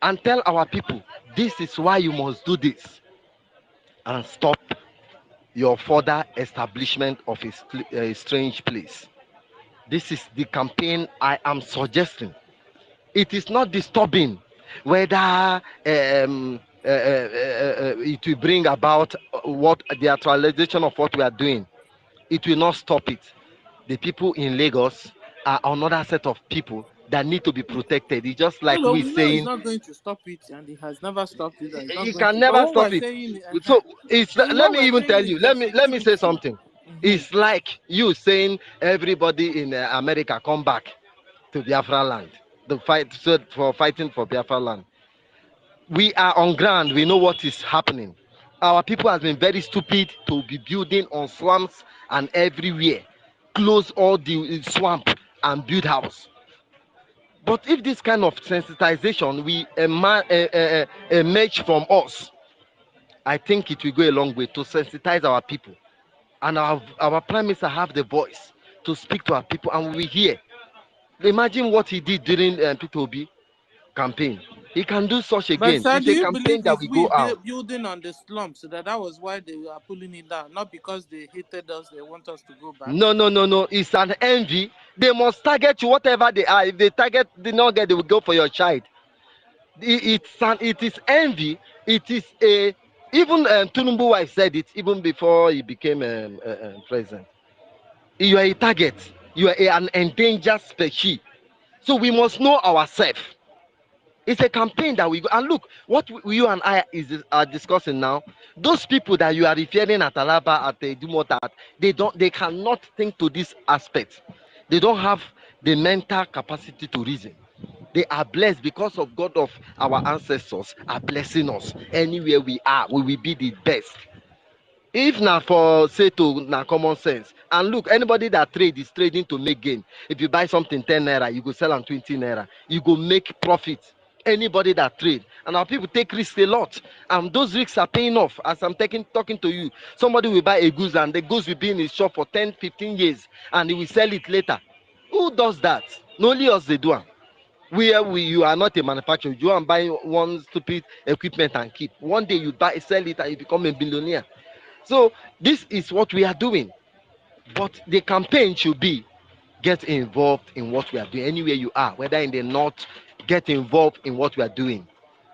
and tell our people, this is why you must do this, and stop your further establishment of a strange place. This is the campaign I am suggesting. It is not disturbing whether it will bring about what the actualization of what we are doing. it will not stop it. The people in Lagos are another set of people that need to be protected. It's just like No, we we know it's saying not going to stop it, and it has never stopped it. And it's not you going can to. But never what we're stop it. saying, So it's but let what me we're even tell saying is you. the Let me say security. something. It's like you saying everybody in America come back to Biafra land. The fight so for fighting for Biafra land. We are on ground. We know what is happening. Our people has been very stupid to be building on swamps and everywhere. Close all the swamp and build house. But if this kind of sensitization we emerge from us, I think it will go a long way to sensitize our people. And our prime minister have the voice to speak to our people, and we hear. Imagine what he did during Peter Obi campaign. He can do such But again. sir, It's do a you campaign believe that if we we go out. building on the slums, so that was why they are pulling it down, not because they hated us, they want us to go back? No, no, no, no. It's an envy. They must target you, whatever they are. If they target the not get, they will go for your child. It is envy. It is a even Tinubu wife said it even before he became president. You are a target. You are an endangered species. So we must know ourselves. It's a campaign that we go and look what you and I are discussing now. Those people that you are referring at Alaba at Dumotat, they cannot think to this aspect. They don't have the mental capacity to reason. They are blessed because of God of our ancestors are blessing us. Anywhere we are, we will be the best. If na for say to na common sense, and look, anybody that trade is trading to make gain. If you buy something 10 naira, you go sell am 20 naira, you go make profit. Anybody that trade, and our people take risks a lot, and those risks are paying off. As I'm talking to you, somebody will buy a goods and the goods will be in his shop for 10, 15 years, and he will sell it later. Who does that? No, only us they do am. You are not a manufacturer, you go and buy one stupid equipment and keep. One day you buy, sell it, and you become a billionaire. So this is what we are doing. But the campaign should be get involved in what we are doing. Anywhere you are, whether in the north, get involved in what we are doing.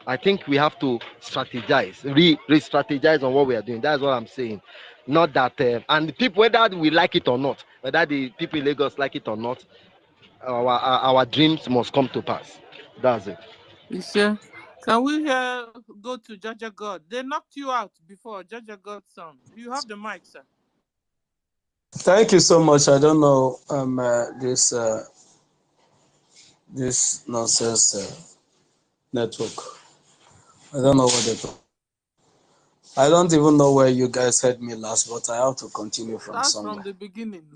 I think we have to strategize, re-strategize on what we are doing. That's what I'm saying. Not that, and the people, whether we like it or not, whether the people in Lagos like it or not, our dreams must come to pass. That's it. You see? Can we go to Jaja God? They knocked you out before, Jaja God's son. You have the mic, sir. Thank you so much. I don't know this nonsense network. I don't know what they talk. I don't even know where you guys heard me last, but I have to continue from Start from somewhere. the beginning.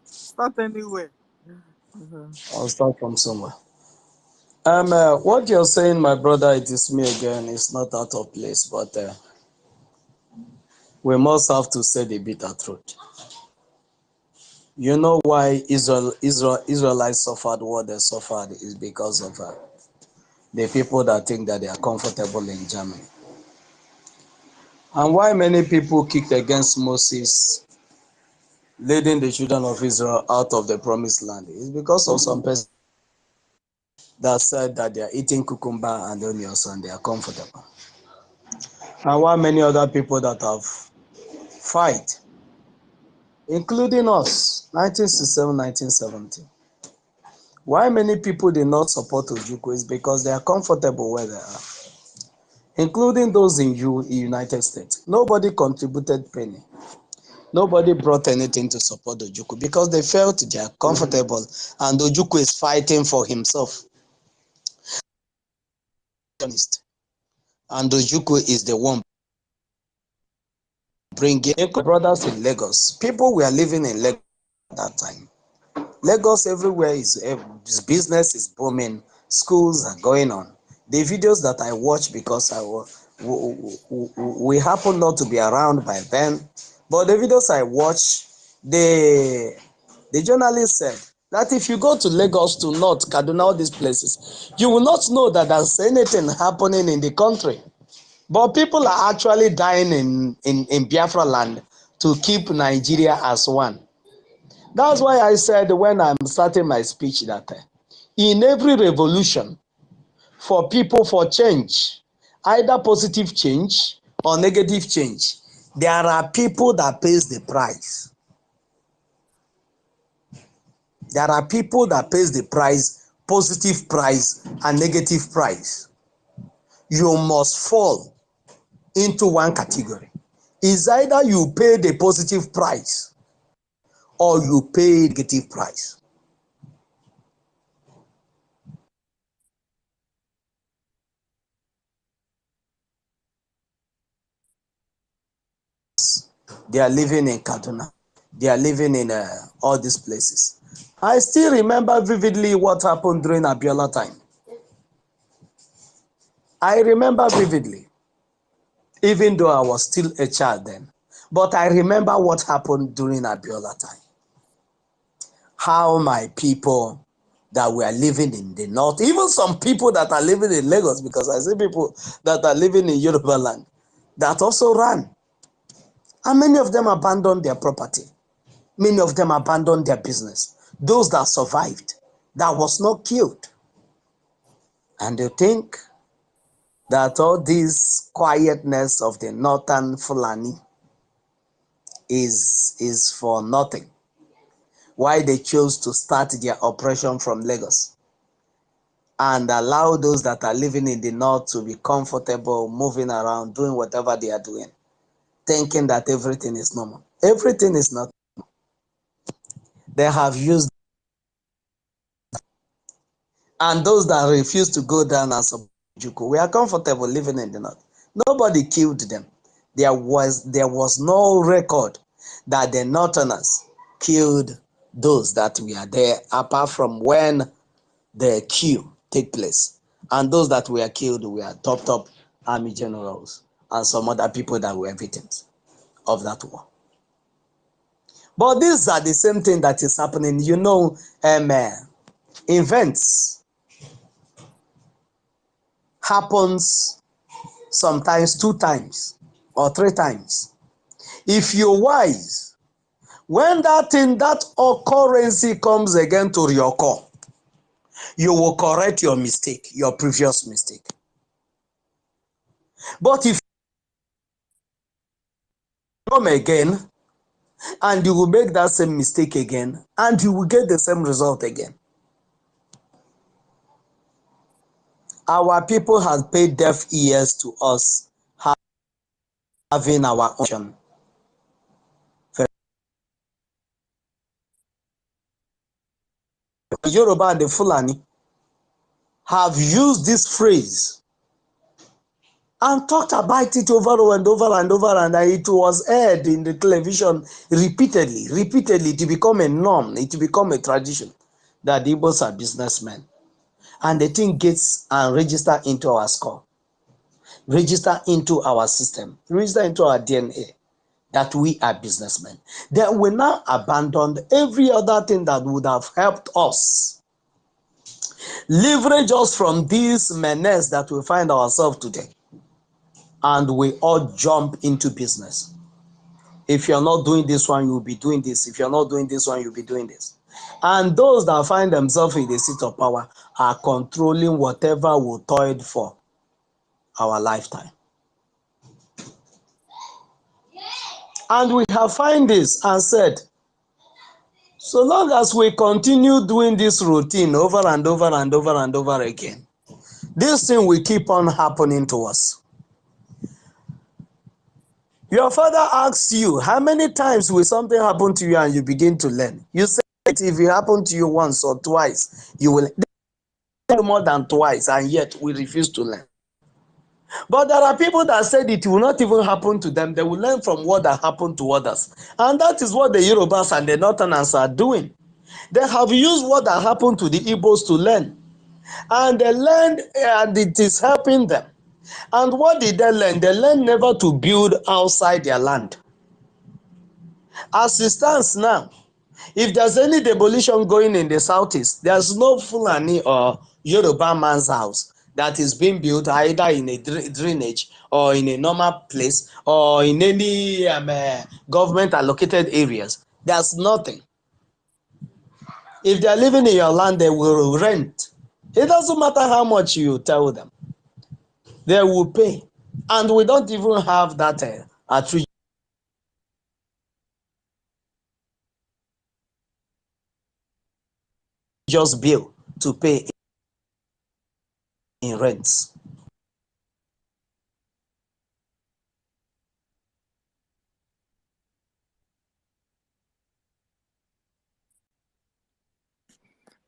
Start anywhere. I'll start from somewhere. What you're saying, my brother, it is me again. It's not out of place, but we must have to say the bitter truth. You know why Israelites suffered what they suffered is because of the people that think that they are comfortable in Germany. And why many people kicked against Moses leading the children of Israel out of the promised land is because of some person that said that they are eating cucumber and onions and they are comfortable. And why many other people that have fight, including us, 1967, 1970. Why many people did not support Ojukwu is because they are comfortable where they are, including those in United States. Nobody contributed penny. Nobody brought anything to support Ojukwu because they felt they are comfortable and Ojukwu is fighting for himself. And Ojukwu is the one bringing brothers in Lagos. People were living in Lagos at that time. Lagos everywhere is business is booming. Schools are going on. The videos that I watch because we happen not to be around by then, but the videos I watch, the journalist said that if you go to Lagos, to North Kaduna, all these places, you will not know that there's anything happening in the country. But people are actually dying in Biafra land to keep Nigeria as one. That's why I said when I'm starting my speech that in every revolution, for people for change, either positive change or negative change, There are people that pays the price. There are people that pays the price, positive price and negative price. You must fall into one category. It's either you pay the positive price or you pay negative price. They are living in Kaduna. They are living in all these places. I still remember vividly what happened during Abiola time. I remember vividly, even though I was still a child then. But I remember what happened during Abiola time. How my people that were living in the north, even some people that are living in Lagos, because I see people that are living in Yoruba land, that also ran. And many of them abandoned their property. Many of them abandoned their business. Those that survived, that was not killed. And they think that all this quietness of the northern Fulani is for nothing. Why they chose to start their operation from Lagos and allow those that are living in the north to be comfortable, moving around, doing whatever they are doing, thinking that everything is normal. Everything is not. They have used, and those that refuse to go down and support Juku, we are comfortable living in the north. Nobody killed them. There was no record that the northerners killed those that were there, apart from when the coup take place. And those that were killed were top army generals and some other people that were victims of that war. But these are the same thing that is happening. You know, events happens sometimes 2 times or 3 times. If you're wise, when that thing, that occurrence comes again to reoccur, you will correct your mistake, your previous mistake. But if you come again and you will make that same mistake again and you will get the same result again. Our people have paid deaf ears to us having our own. Yoruba and the Fulani have used this phrase and talked about it over and over and over, and it was aired in the television repeatedly to become a norm, it become a tradition that the Igbos are businessmen. And the thing gets and register into our score, register into our system, register into our DNA that we are businessmen. Then we now abandoned every other thing that would have helped us leverage us from this menace that we find ourselves today. And we all jump into business. If you're not doing this one, you'll be doing this. If you're not doing this one, you'll be doing this. And those that find themselves in the seat of power are controlling whatever we toiled for our lifetime. And we have found this and said, so long as we continue doing this routine over and over and over and over again, this thing will keep on happening to us. Your father asks you, how many times will something happen to you and you begin to learn? You say it, if it happened to you once or twice, you will learn more than twice, and yet we refuse to learn. But there are people that said it will not even happen to them. They will learn from what that happened to others. And that is what the Yorubas and the Northerners are doing. They have used what that happened to the Igbos to learn. And they learned, and it is helping them. And what did they learn? They learned never to build outside their land. As it stands now, if there's any demolition going in the southeast, there's no Fulani or Yoruba man's house that is being built either in a drainage or in a normal place or in any government allocated areas. There's nothing. If they're living in your land, they will rent. It doesn't matter how much you tell them. They will pay. And we don't even have that attribution. just bill to pay in rents.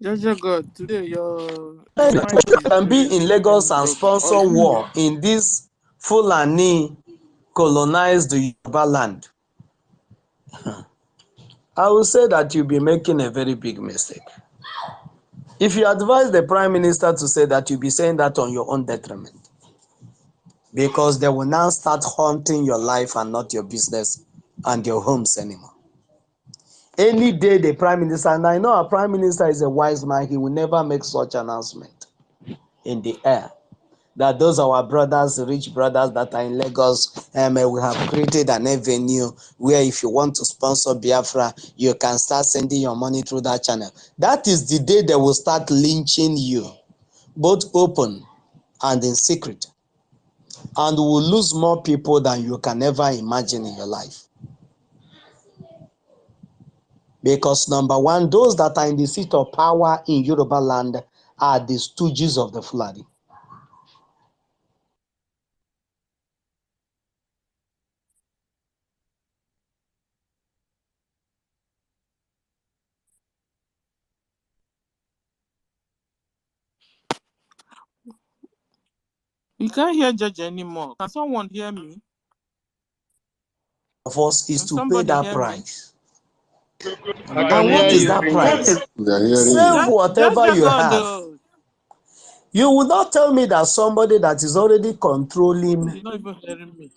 Jaja God, today your mic You is can be in Lagos getting and broken. Or sponsor is it me? war in this Fulani colonized Yoruba land. I will say that you'll be making a very big mistake. If you advise the Prime Minister to say that, you'll be saying that on your own detriment. Because they will now start haunting your life and not your business and your homes anymore. Any day the Prime Minister, and I know our Prime Minister is a wise man, he will never make such announcement in the air. That those are our brothers, rich brothers that are in Lagos, we have created an avenue where if you want to sponsor Biafra, you can start sending your money through that channel. That is the day they will start lynching you, both open and in secret, and will lose more people than you can ever imagine in your life. Because number one, those that are in the seat of power in Yoruba land are the stooges of the Fulani. You can't hear Jaja anymore. Can someone hear me? Of us is Can to pay somebody that hear me? price. I can And hear what is you, that King. price? We are hearing Save you. whatever Jaja you God, have. You will not tell me that somebody that is already controlling. you're not even hearing me.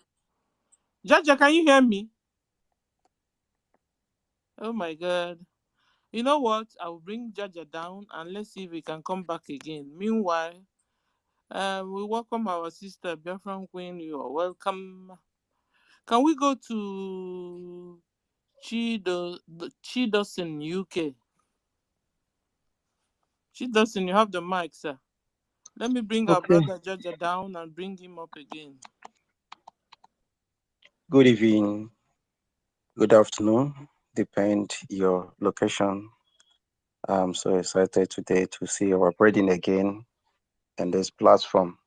Jaja, can you hear me? Oh my God. You know what? I will bring Jaja down and let's see if we can come back again. Meanwhile, we welcome our sister Biafra Queen. You are welcome. Can we go to Chidosin, UK? Chidosin, you have the mic, sir. Let me bring our Okay. brother Jaja down and bring him up again. Good evening. Good afternoon. Depend your location. I'm so excited today to see our brethren again in this platform.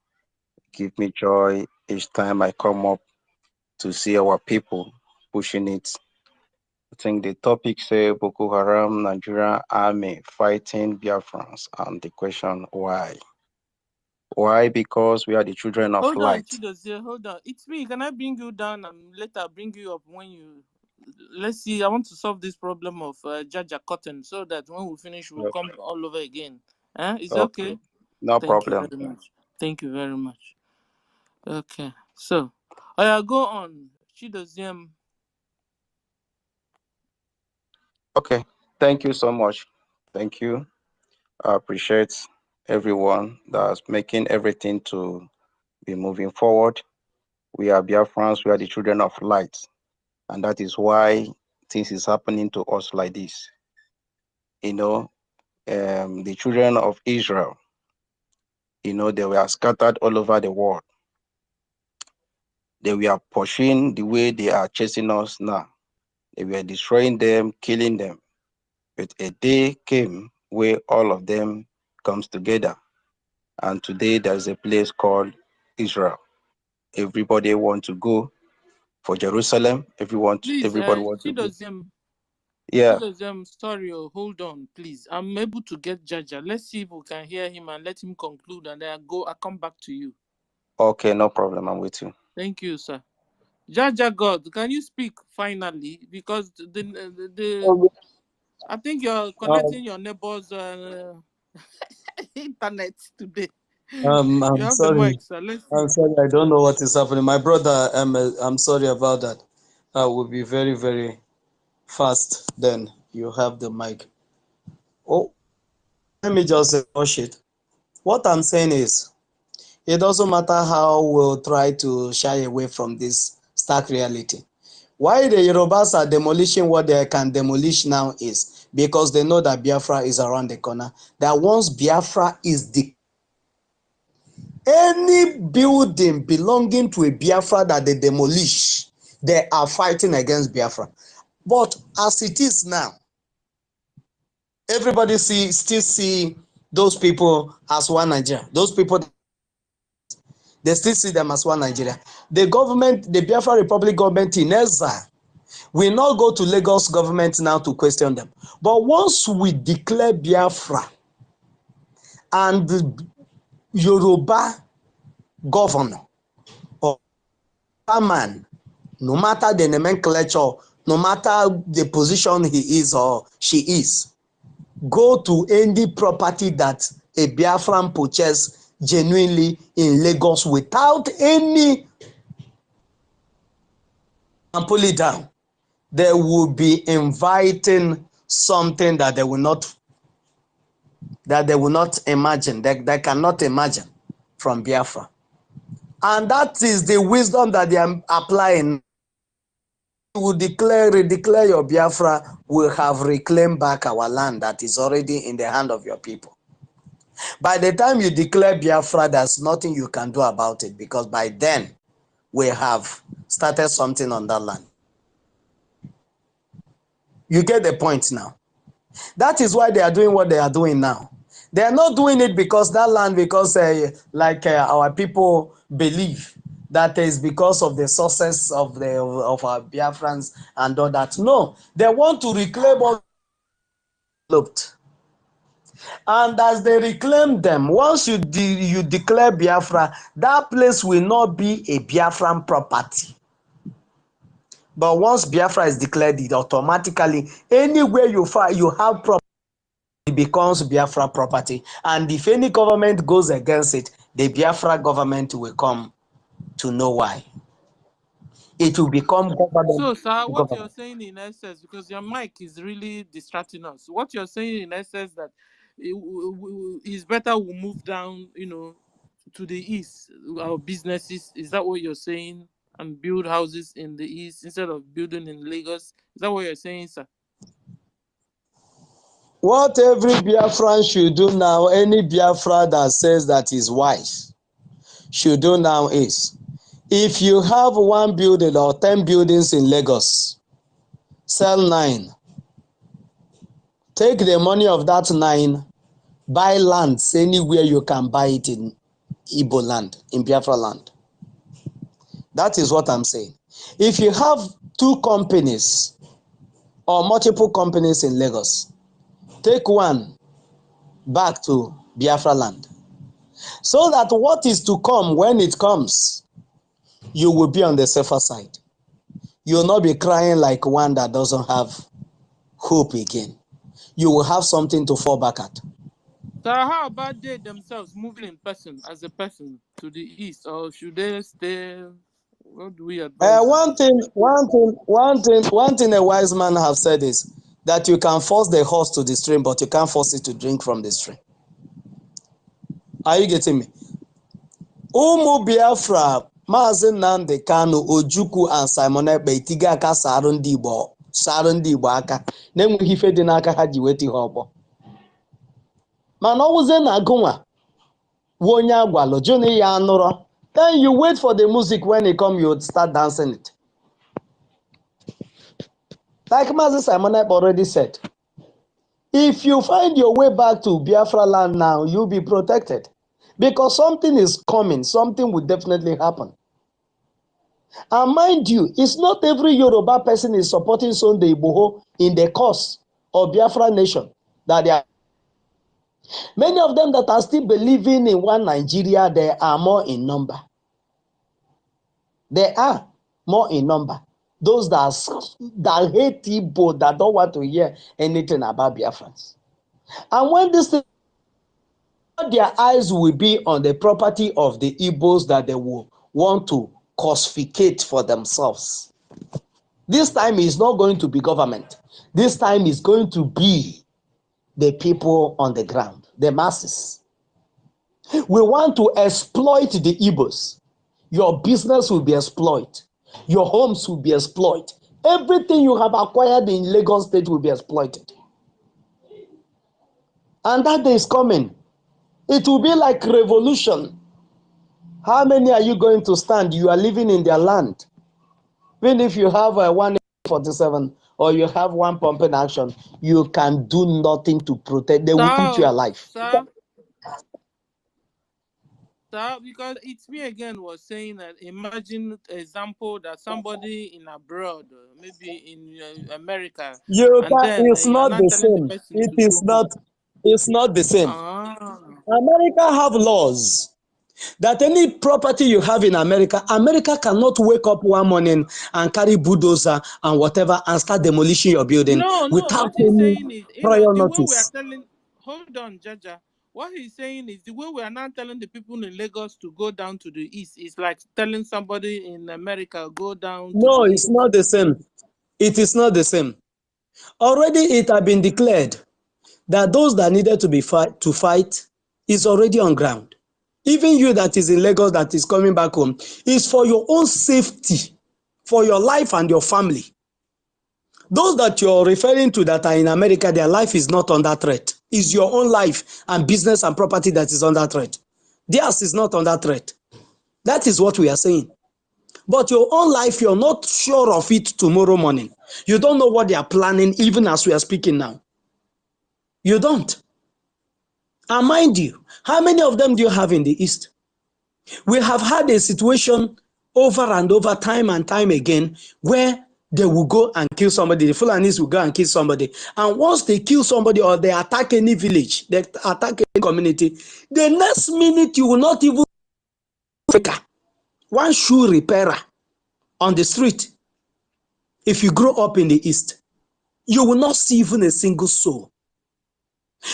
Give me joy each time I come up to see our people pushing it. I think the topic say Boko Haram, Nigerian army fighting Biafrans, and the question why? Why? Because we are the children of Hold on, light. Chidozie, hold on. It's me. Can I bring you down and later bring you up when you... Let's see, I want to solve this problem of Jaja Cotton so that when we finish, we'll come all over again. Is it okay? No Thank you problem. very much. Thank you very much. Okay, so I go on. Chidozie. Okay, thank you so much. Thank you. I appreciate everyone that's making everything to be moving forward. We are Biafrans, we are the children of light. And that is why things is happening to us like this. You know, the children of Israel, they were scattered all over the world. They were pushing the way they are chasing us now. They were destroying them, killing them. But a day came where all of them comes together. And today there's a place called Israel. Everybody want to go for Jerusalem. Please, Everybody want to go. Chidozie. Yeah. Chidozie, sorry, hold on, please. I'm able to get Jaja. Let's see if we can hear him and let him conclude, and then I come back to you. Okay, no problem. I'm with you. Thank you, sir. Jaja God, can you speak finally? Because the I think you're connecting your neighbor's internet today. I'm You have the sorry. mic, sir. Let's see. I'm sorry. I don't know what is happening. My brother, I'm sorry about that. I will be very, very fast. Then you have the mic. Oh, let me just rush it. What I'm saying is, it doesn't matter how we'll try to shy away from this stark reality. Why the Yorubas are demolishing what they can demolish now is because they know that Biafra is around the corner. That once Biafra is any building belonging to a Biafra that they demolish, they are fighting against Biafra. But as it is now, Everybody still see those people as one Nigeria. Those people, they still see them as one Nigeria. The government, the Biafra Republic government in Ezra, will not go to Lagos government now to question them. But once we declare Biafra and the Yoruba governor or man, no matter the nomenclature, no matter the position he is or she is, go to any property that a Biafran purchase genuinely in Lagos without any, and pull it down, they will be inviting something that they will not imagine, they cannot imagine from Biafra. And that is the wisdom that they are applying. You will redeclare your Biafra, will have reclaimed back our land that is already in the hand of your people. By the time you declare Biafra, there's nothing you can do about it, because by then we have started something on that land. You get the point now. That is why they are doing what they are doing now. They are not doing it because that land, because our people believe that is because of the sources of our Biafrans and all that. No, they want to reclaim all looked. And as they reclaim them, once you declare Biafra, that place will not be a Biafran property. But once Biafra is declared, it automatically, anywhere you have property, it becomes Biafra property. And if any government goes against it, the Biafra government will come to know why. It will become government. So, sir, what you're saying in essence, because your mic is really distracting us, what you're saying in essence that it's better we move down, to the east, our businesses. Is that what you're saying? And build houses in the east instead of building in Lagos? Is that what you're saying, sir? What every Biafran should do now, any Biafra that says that is wise, should do now is, if you have 1 building or 10 buildings in Lagos, sell 9. Take the money of that 9, buy lands anywhere you can buy it in Igbo land, in Biafra land. That is what I'm saying. If you have 2 companies or multiple companies in Lagos, take 1 back to Biafra land, so that what is to come, when it comes, you will be on the safer side. You will not be crying like one that doesn't have hope again. You will have something to fall back at. So how about they themselves moving in person, as a person, to the east, or should they stay? What do we advise? One thing a wise man have said is that you can force the horse to the stream, but you can't force it to drink from the stream. Are you getting me? Umu Biafra, Maazị Nnamdi Kanu, Ojukwu and Simon Ekpa itiga aka sarụ ndị Igbo aka na-enweghị ife dị n'aka ha ji weta ihe ọgbọ. Mana ọwụzie na agụnwa onye agwalụ jụ ya anụrọ, then you wait for the music. When it come, you start dancing it. Like Maazị Simon Ekpa already said, if you find your way back to Biafra land now, you'll be protected. Because something is coming, something will definitely happen. And mind you, it's not every Yoruba person is supporting Sunday Igboho in the cause of Biafra nation. That they are. Many of them that are still believing in one Nigeria, they are more in number. They are more in number. Those that hate Igbo, that don't want to hear anything about Biafrans. And when this thing, their eyes will be on the property of the Igbos that they will want to cosificate for themselves. This time is not going to be government. This time is going to be the people on the ground, the masses. We want to exploit the Igbos. Your business will be exploited. Your homes will be exploited. Everything you have acquired in Lagos State will be exploited. And that day is coming. It will be like revolution. How many are you going to stand? You are living in their land. Even if you have one AK-47 or you have one pumping action, you can do nothing to protect. They will eat you alive. Sir, because it's me again was saying that imagine example that somebody in abroad, maybe in America, and then It's you are not not the telling the same. person It to is go not. home. It's not the same. America have laws that any property you have in America, America cannot wake up one morning and carry bulldozer and whatever and start demolishing your building No, without what he's any saying is, prior the way we are notice. telling, hold on, Jaja. What he's saying is the way we are not telling the people in Lagos to go down to the east is like telling somebody in America go down to the No, it's east. not the same. It is not the same. Already it had been declared that those that needed to fight is already on ground. Even you that is in Lagos that is coming back home is for your own safety, for your life and your family. Those that you're referring to that are in America, their life is not under threat. It's your own life and business and property that is under threat. Theirs is not under threat. That is what we are saying. But your own life, you're not sure of it tomorrow morning. You don't know what they are planning even as we are speaking now. You don't. And mind you, how many of them do you have in the East? We have had a situation over and over, time and time again, where they will go and kill somebody. The Fulanis will go and kill somebody. And once they kill somebody or they attack any village, they attack any community, the next minute you will not even take one shoe repairer on the street. If you grow up in the East, you will not see even a single soul.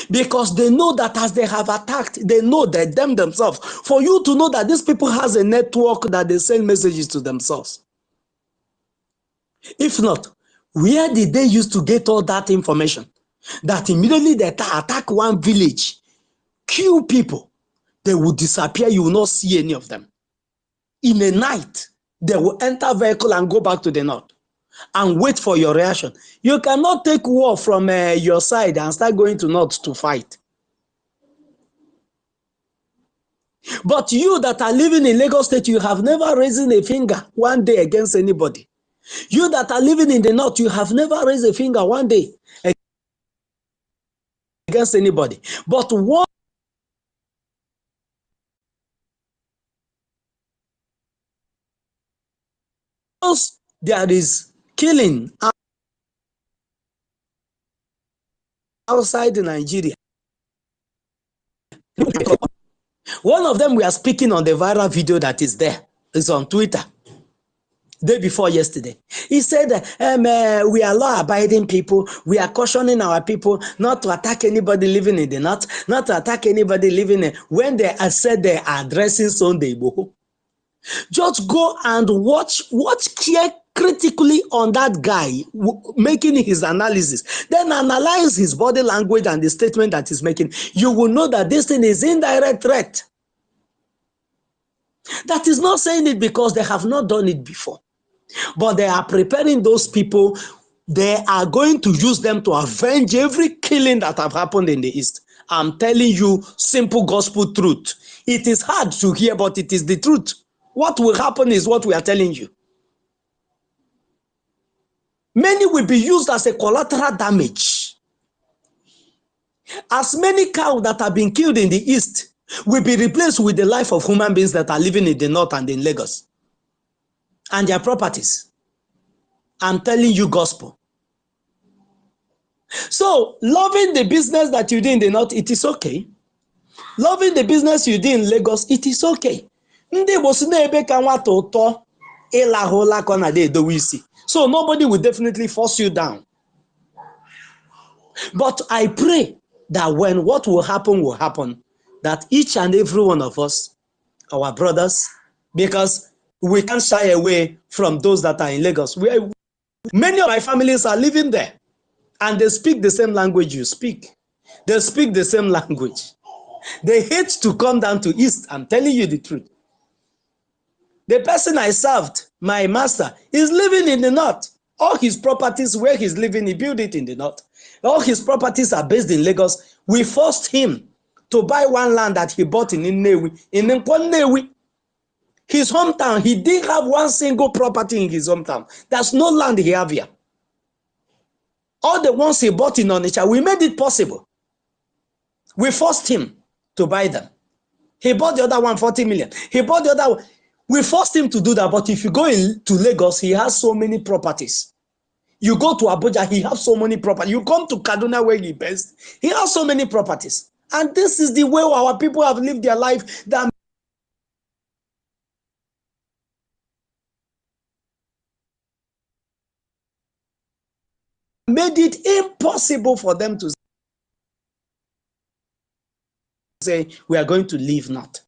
Because they know that as they have attacked, they know that them themselves. For you to know that these people has a network that they send messages to themselves. If not, where did they used to get all that information? That immediately they attack one village, kill people, they will disappear, you will not see any of them. In a night, they will enter vehicle and go back to the north and wait for your reaction. You cannot take war from your side and start going to north to fight. But you that are living in Lagos State, you have never raised a finger one day against anybody. You that are living in the north, you have never raised a finger one day against anybody. But once there is killing outside Nigeria, one of them we are speaking on the viral video that is there. It's on Twitter. Day before yesterday, he said, we are law-abiding people. We are cautioning our people not to attack anybody living in the north, not to attack anybody living in. When they said they are addressing Sunday Igboho, just go and watch critically on that guy making his analysis. Then analyze his body language and the statement that he's making. You will know that this thing is indirect threat. That is not saying it because they have not done it before. But they are preparing those people. They are going to use them to avenge every killing that have happened in the East. I'm telling you simple gospel truth. It is hard to hear, but it is the truth. What will happen is what we are telling you. Many will be used as a collateral damage. As many cows that have been killed in the East will be replaced with the life of human beings that are living in the North and in Lagos and their properties. I'm telling you gospel. So, loving the business that you do in the North, it is okay. Loving the business you do in Lagos, it is okay. Ndị Igbo si na-ebe ka nwata ụtọ ịlahụ ụla ka ọ na-ada edowe isi. So, nobody will definitely force you down. But I pray that when what will happen, that each and every one of us, our brothers, because we can't shy away from those that are in Lagos. Many of my families are living there. And they speak the same language you speak. They speak the same language. They hate to come down to East. I'm telling you the truth. The person I served, my master, is living in the North. All his properties where he's living, he built it in the North. All his properties are based in Lagos. We forced him to buy one land that he bought in Nnewi. In Nnewi, his hometown, he didn't have one single property in his hometown. There's no land he have here. All the ones he bought in Onitsha, we made it possible. We forced him to buy them. He bought the other one 40 million. He bought the other one. We forced him to do that. But if you go to Lagos, he has so many properties. You go to Abuja, he has so many properties. You come to Kaduna where he best, he has so many properties. And this is the way our people have lived their life that made it impossible for them to say, we are going to leave not.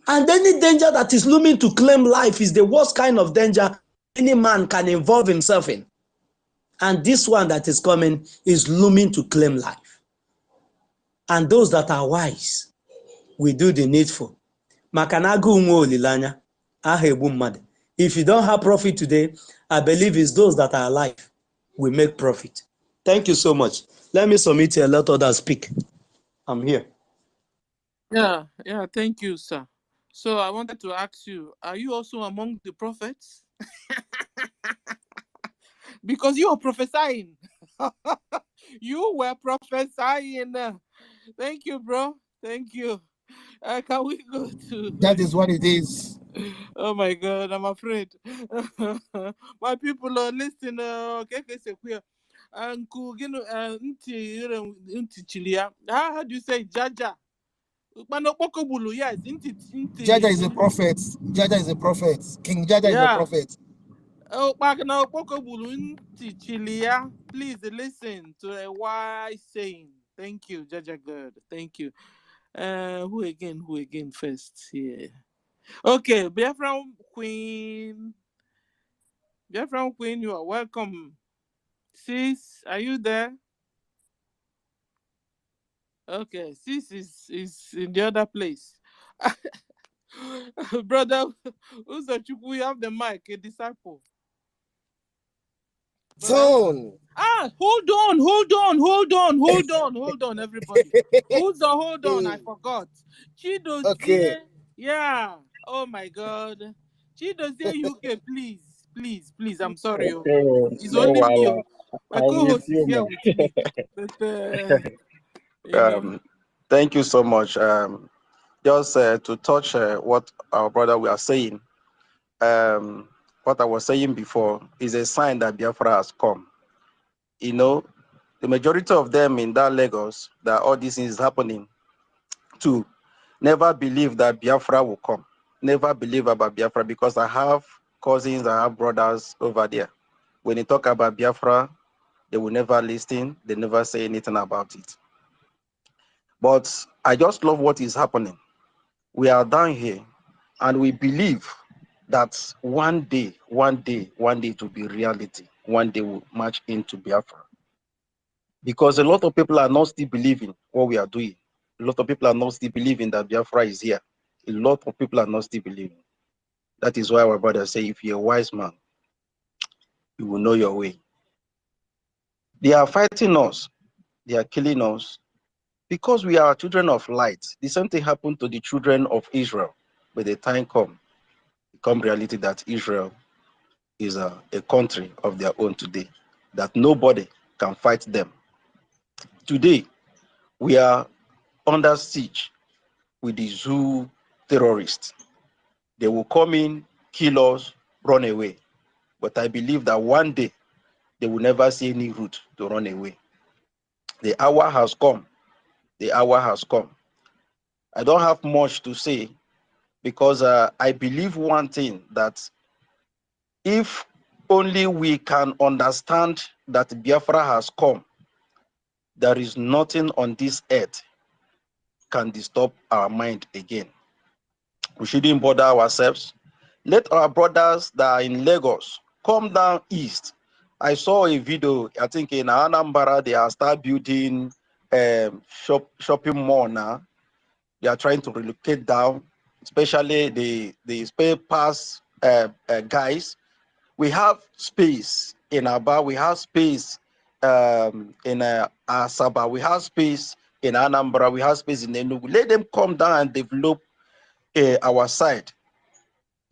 And any danger that is looming to claim life is the worst kind of danger any man can involve himself in. And this one that is coming is looming to claim life. And those that are wise will do the needful. If you don't have profit today, I believe it's those that are alive will make profit. Thank you so much. Let me submit here, let others speak. I'm here. Yeah, thank you, sir. So I wanted to ask you, are you also among the prophets? Because you are prophesying. You were prophesying. Thank you, bro. Thank you. Can we go to... That is what it is. Oh my God, I'm afraid. My people are listening. Okay, how do you say Jaja? Yes, Jaja is a prophet. Jaja is a prophet. King Jaja is a prophet. Oh, please listen to a wise saying. Thank you, Jaja God. Thank you. Who again first here? Okay, Biafra Queen. Biafra Queen, you are welcome. Sis, are you there? Okay, sis is in the other place. Brother, we have the mic, a disciple. Zone. Hold on, everybody. Hold on, I forgot. Chidozie. Okay. Yeah. Oh my God. Chidozie UK, please. I'm sorry. It's only me. My co-host is here with me. But Thank you so much. Just to touch what our brother we are saying, what I was saying before is a sign that Biafra has come. You know, the majority of them in that Lagos, that all this is happening to, never believe that Biafra will come. Never believe about Biafra, because I have cousins, I have brothers over there. When they talk about Biafra, they will never listen. They never say anything about it. But I just love what is happening. We are down here and we believe that one day it will be reality. One day we'll march into Biafra. Because a lot of people are not still believing what we are doing. A lot of people are not still believing that Biafra is here. A lot of people are not still believing. That is why our brother say, if you're a wise man, you will know your way. They are fighting us. They are killing us because we are children of light. The same thing happened to the children of Israel. But the time come reality that Israel is a country of their own today, that nobody can fight them. Today, we are under siege with the zoo terrorists. They will come in, kill us, run away. But I believe that one day they will never see any route to run away. The hour has come. The hour has come. I don't have much to say because I believe one thing, that if only we can understand that Biafra has come, there is nothing on this earth can disturb our mind again. We shouldn't bother ourselves. Let our brothers that are in Lagos come down east. I saw a video, I think in Anambra, they are start building shopping mall now. They are trying to relocate down, especially the spare pass guys. We have space in Aba, we have space in Asaba, we have space in Anambra, we have space in Enugu. Let them come down and develop our side.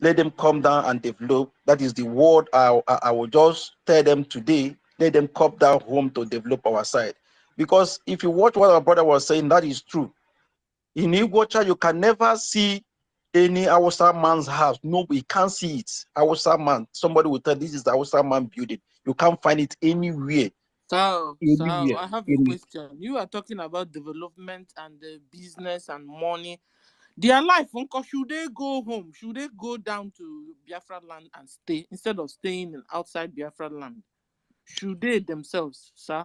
Let them come down and develop. That is the word I will just tell them today. Let them come down home to develop our side. Because if you watch what our brother was saying, that is true. In Iguacha, you can never see any Hausa man's house. No, you can't see it. Hausa man, somebody will tell this is the Hausa man building. You can't find it anywhere. So, Anywhere. I have a question. You are talking about development and business and money. Their life, uncle, should they go home? Should they go down to Biafra land and stay instead of staying outside Biafra land? Should they themselves, sir?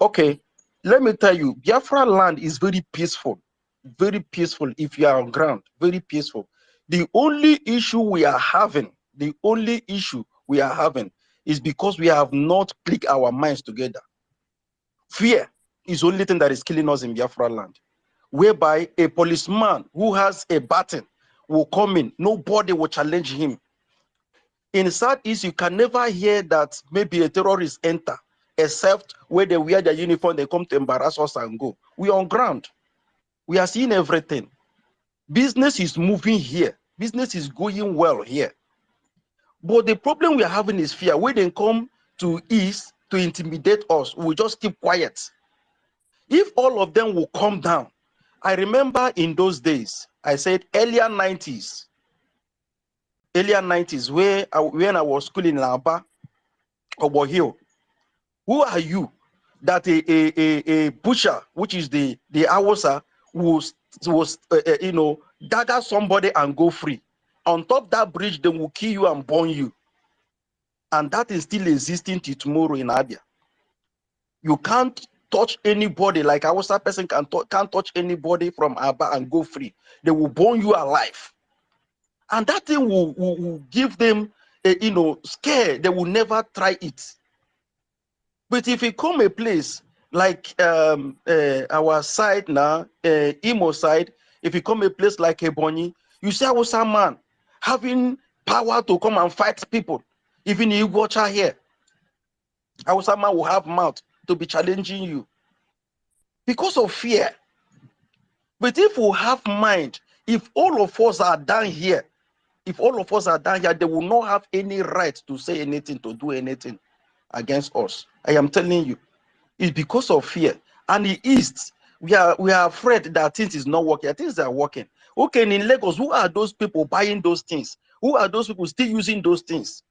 Okay, let me tell you, Biafra land is very peaceful. Very peaceful if you are on ground. Very peaceful. The only issue we are having, is because we have not clicked our minds together. Fear is the only thing that is killing us in Biafra land. Whereby a policeman who has a baton will come in, nobody will challenge him. In Southeast, you can never hear that maybe a terrorist enter, except where they wear their uniform, they come to embarrass us and go. We are on ground. We are seeing everything. Business is moving here. Business is going well here. But the problem we are having is fear. When they come to East to intimidate us, we just keep quiet. If all of them will come down, I remember in those days, I said earlier 90s, when I was schooling in Aba, Obo Hill. Who are you that a butcher, which is the Awasa, was dagger somebody and go free? On top that bridge, they will kill you and burn you. And that is still existing till tomorrow in Abia. You can't touch anybody like Awasa person can't touch anybody from Aba and go free. They will burn you alive. And that thing will give them scare. They will never try it. But if you come a place like our side now, Imo side, if you come a place like Ebonyi, you see Hausa man having power to come and fight people. Even in Iguacha here, Hausa man will have mouth to be challenging you because of fear. But if we have mind, if all of us are down here, they will not have any right to say anything, to do anything against us. I am telling you. It's because of fear. And the East, we are afraid that things is not working. Things are working. Okay, in Lagos, who are those people buying those things? Who are those people still using those things?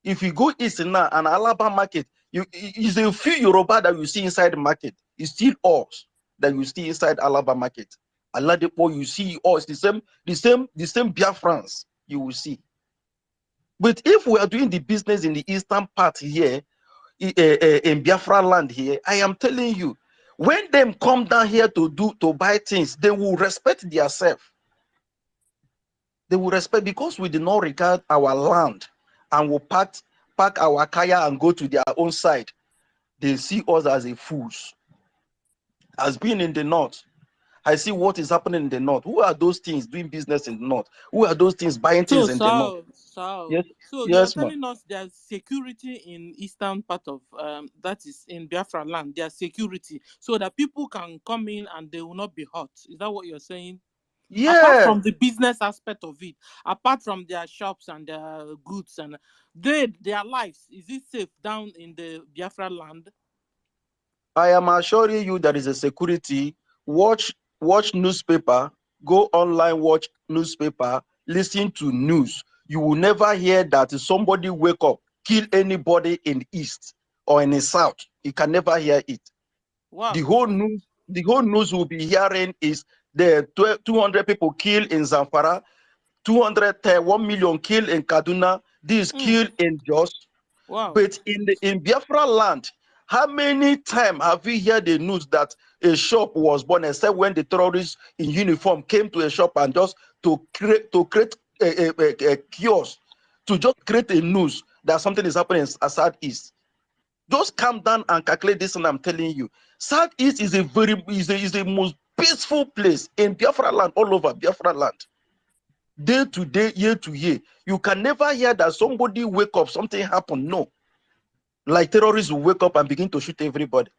If you go East now, an Alaba market, it's a few Yoruba that you see inside the market. It's still us that you see inside Alaba market. Aladipo, you see us, the same Biafrans you will see. But if we are doing the business in the eastern part here, in Biafra land here, I am telling you, when them come down here to buy things, they will respect themselves. They will respect, because we do not regard our land and will pack our kaya and go to their own side. They see us as a fools. As being in the north, I see what is happening in the north. Who are those things doing business in the north? Who are those things buying things in the north? Yes, So you are yes, ma'am. telling us there's security in eastern part of that is in Biafra land. There's security so that people can come in and they will not be hurt. Is that what you're saying? Yeah. Apart from the business aspect of it, apart from their shops and their goods and their lives, is it safe down in the Biafra land? I am assuring you there is a security. Watch newspaper, go online, watch newspaper, listen to news. You will never hear that somebody wake up, kill anybody in the east or in the south. You can never hear it. Wow. The whole news will be hearing is the 200 people killed in Zamfara, 1 million killed in Kaduna, this killed in Jos. Wow. But in Biafra land, how many times have we heard the news that a shop was burned, except when the terrorists in uniform came to a shop and just to create a kiosk, to just create a news that something is happening in Southeast? Just calm down and calculate this, and I'm telling you, Southeast is the most peaceful place in Biafra land, all over Biafra land. Day to day, year to year, you can never hear that somebody wake up, something happened. No. Like terrorists will wake up and begin to shoot everybody.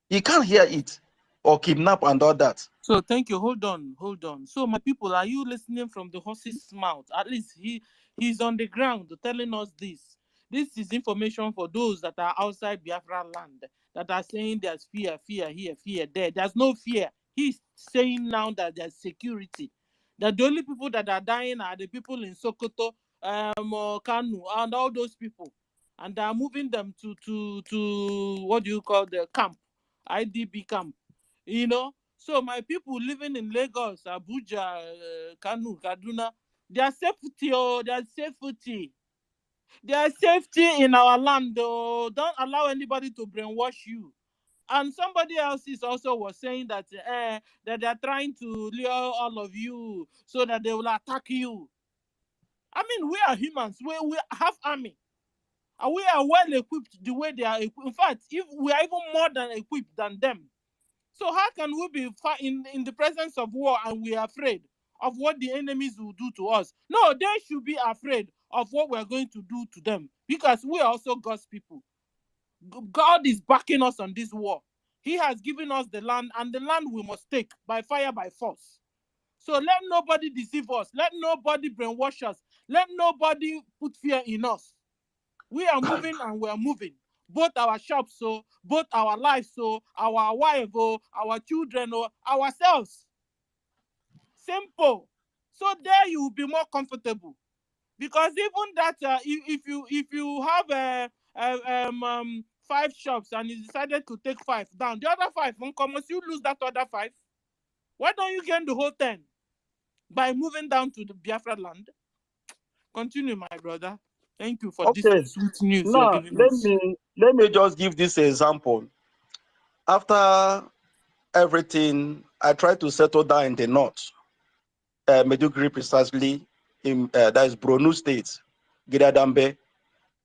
You can't hear it. or kidnap and all that. So thank you. Hold on. So my people, are you listening from the horse's mouth? At least he's on the ground telling us this. This is information for those that are outside Biafra land that are saying there's fear here, fear there. There's no fear. He's saying now that there's security. That the only people that are dying are the people in Sokoto, Kanu, and all those people, and they are moving them to what do you call the camp, IDB camp. You know. So my people living in Lagos, Abuja, Kanu, Kaduna, their safety, their safety. There's safety in our land, though. Don't allow anybody to brainwash you. And somebody else is also was saying that that they're trying to lure all of you so that they will attack you. I mean, we are humans. We have army. And we are well equipped the way they are equipped. In fact, if we are even more than equipped than them. So how can we be in the presence of war and we are afraid of what the enemies will do to us? No, they should be afraid of what we're going to do to them because we are also God's people. God is backing us on this war. He has given us the land, and the land we must take by fire, by force. So let nobody deceive us. Let nobody brainwash us. Let nobody put fear in us. We are moving and we are moving. Both our shops, so both our lives, so our wife, our children, ourselves. Simple. So there you will be more comfortable, because even that if you have 5 shops and you decided to take 5 down, the other 5 won't come. Once you lose that other 5, why don't you gain the whole 10 by moving down to the Biafra land? Continue, my brother. Thank you for this sweet news you're Now giving us. let me just give this example. After everything, I tried to settle down in the north, Meduguri precisely, in that is Borno State, Gidadambe,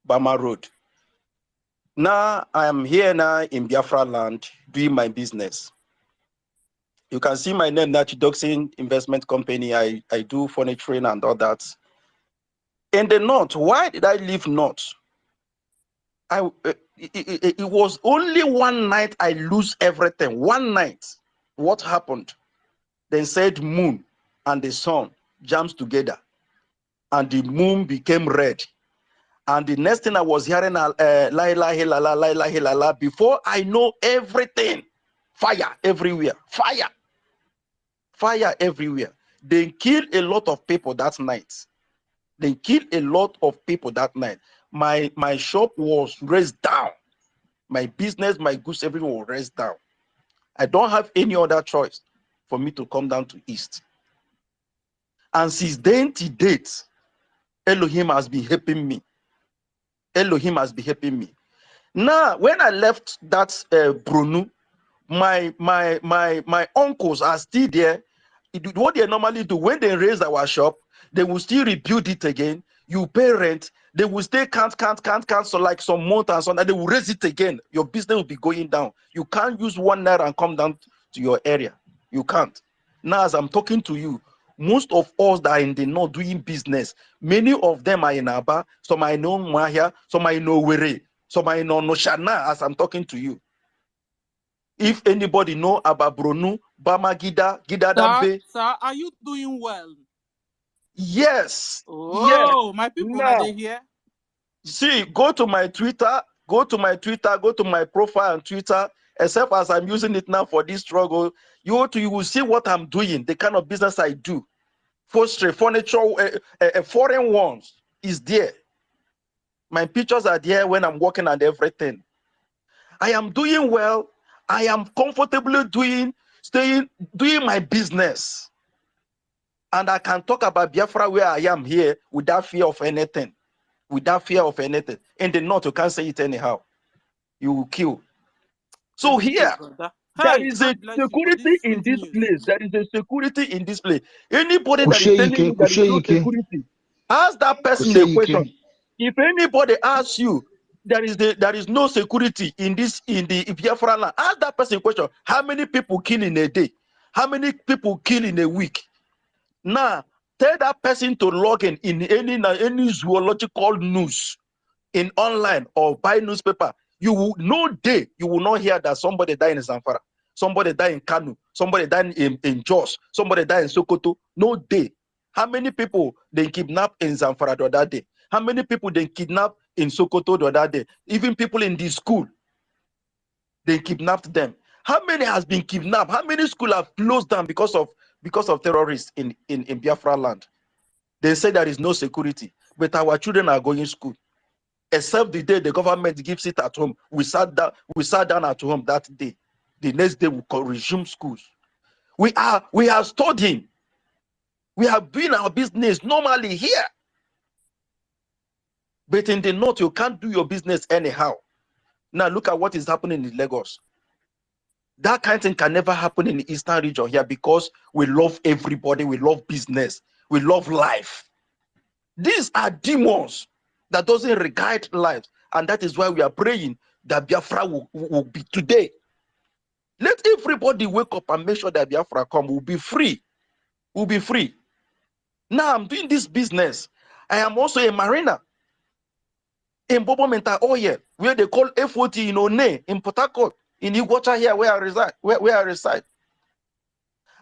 Bama Road. Now I am here now in Biafra land doing my business. You can see my name, Nachidoxin Investment Company. I do furniture and all that. In the north, why did I leave north? It was only one night I lose everything. One night. What happened? They said moon and the sun jams together, and the moon became red. And the next thing I was hearing, la ilaha illallah, la ilaha illallah. Before I know everything, fire everywhere, fire everywhere. They killed a lot of people that night. They killed a lot of people that night. My shop was raised down. My business, my goods, everything was raised down. I don't have any other choice for me to come down to East. And since then to date, Elohim has been helping me. Elohim has been helping me. Now, when I left that Bruno, my uncles are still there. What they normally do when they raise our shop, they will still rebuild it again. You pay rent, they will stay can't. So like some month and so on, and they will raise it again. Your business will be going down. You can't use 1 naira and come down to your area. You can't. Now, as I'm talking to you, most of us that are in the north doing business, many of them are in Aba, some are in Mahia, some are in Owerri, some are in Onoshana, as I'm talking to you. If anybody know about Bronu, Bamagida, Gidadambe. Sir, are you doing well? Yes. Oh, yes. my people, Now, are they here? See, go to my Twitter, go to my profile on Twitter, except as I'm using it now for this struggle, you will see what I'm doing, the kind of business I do. Furniture, foreign ones is there. My pictures are there when I'm working and everything. I am doing well. I am comfortably doing my business. And I can talk about Biafra where I am here without fear of anything. Without fear of anything. In the north, you can't say it anyhow. You will kill. So here, there is a security in this place. There is a security in this place. Anybody that is telling you there is no security, ask that person a question. If anybody asks you there is no security in the Biafra land, ask that person a question. How many people kill in a day? How many people kill in a week? Now, tell that person to log in any zoological news in online or buy newspaper. You will no day you will not hear that somebody died in Zamfara. somebody die in Kanu, somebody die in Jos, somebody die in Sokoto. No day. How many people they kidnap in Zamfara the other day? How many people they kidnap in Sokoto the other day? Even people in the school, they kidnapped them. How many has been kidnapped? How many schools have closed down because of terrorists in Biafra land? They say there is no security, but our children are going to school. Except the day the government gives it at home. We sat down at home that day. The next day we can resume schools. We are studying. We are doing our business normally here. But in the north, you can't do your business anyhow. Now look at what is happening in Lagos. That kind of thing can never happen in the eastern region here because we love everybody, we love business, we love life. These are demons that doesn't regard life. And that is why we are praying that Biafra will be today. Let everybody wake up and make sure that Biafra come. We'll be free. We'll be free. Now I'm doing this business. I am also a mariner in Bobo Mental Oil, where they call FOT in One, in Port Harcourt, in Iguacha here, where I reside. Where I reside.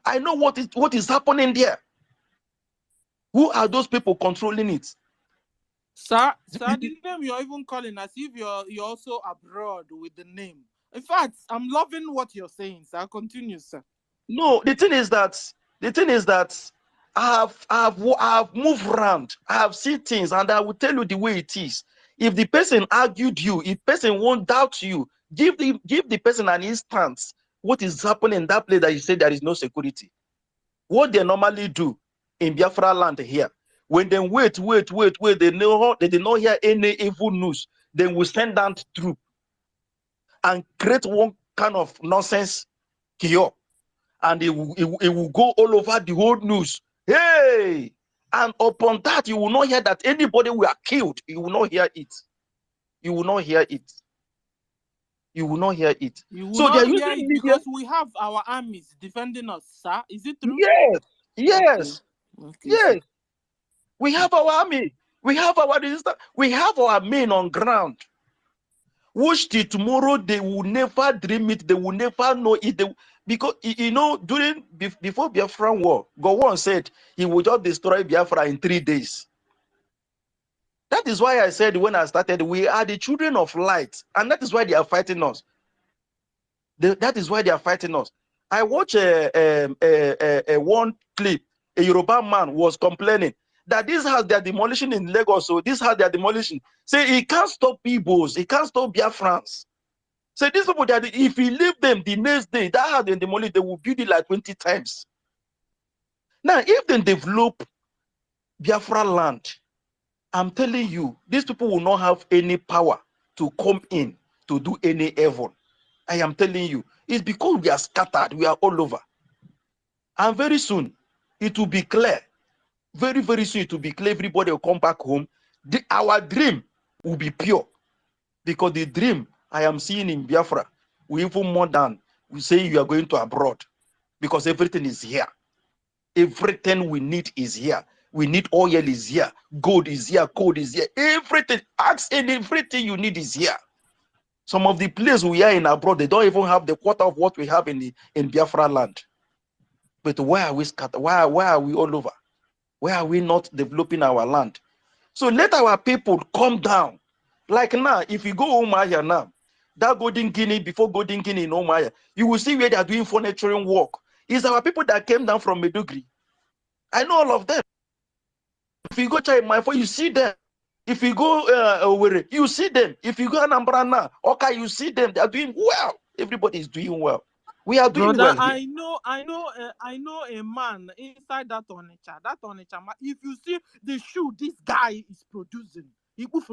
I know what is happening there. Who are those people controlling it? Sir, the name you're even calling as if you're also abroad with the name. In fact, I'm loving what you're saying, sir. Continue, sir. No, the thing is that I have moved around. I have seen things, and I will tell you the way it is. If the person argued you, if person won't doubt you, give the person an instance. What is happening in that place that you say there is no security? What they normally do in Biafra land here, when they wait, they did not hear any evil news, they will send down troop and create one kind of nonsense cure, and it will go all over the whole news. Hey! And upon that, you will not hear that anybody were killed. You will not hear it. You will not hear it. You will not hear it. You will So they are not hear using it media. because we have our armies defending us, sir. Is it true? Yes. Okay, Yes. sir. We have our army. We have our resistance. We have our men on ground. Which till tomorrow they will never dream it. They will never know it. Because before Biafran war, Gowon said he would just destroy Biafra in 3 days. That is why I said when I started, we are the children of light, and that is why they are fighting us. That is why they are fighting us. I watched a one clip. A Yoruba man was complaining that this house they are demolishing in Lagos. So this house they are demolishing. Say he can't stop Igbos. He can't stop Biafrans. So these people that if he leave them the next day, that house they demolish, they will build it like 20 times. Now, if they develop Biafra land, I'm telling you, these people will not have any power to come in to do any evil. I am telling you, it's because we are scattered, we are all over. And very soon, it will be clear. Very, very soon, it will be clear. Everybody will come back home. Our dream will be pure. Because the dream I am seeing in Biafra, we even more than we say you are going to abroad. Because everything is here. Everything we need is here. We need oil is here. Gold is here. Coal is here. Everything. Ask and everything you need is here. Some of the places we are in abroad, they don't even have the quarter of what we have in Biafra land. But why are we scattered? Why are we all over? Why are we not developing our land? So let our people come down. Like now, if you go Omaya now, that Golden Guinea, before Golden Guinea in Omaya, you will see where they are doing furnituring work. It's our people that came down from Medugri. I know all of them. If you go Chai, you see them. If you go Owerri, you see them. If you go Anambra now, okay, you see them. They are doing well. Everybody is doing well. We are doing Brother, well here. I know a man inside that Onitsha. That Onitsha, if you see the shoe this guy is producing, you won't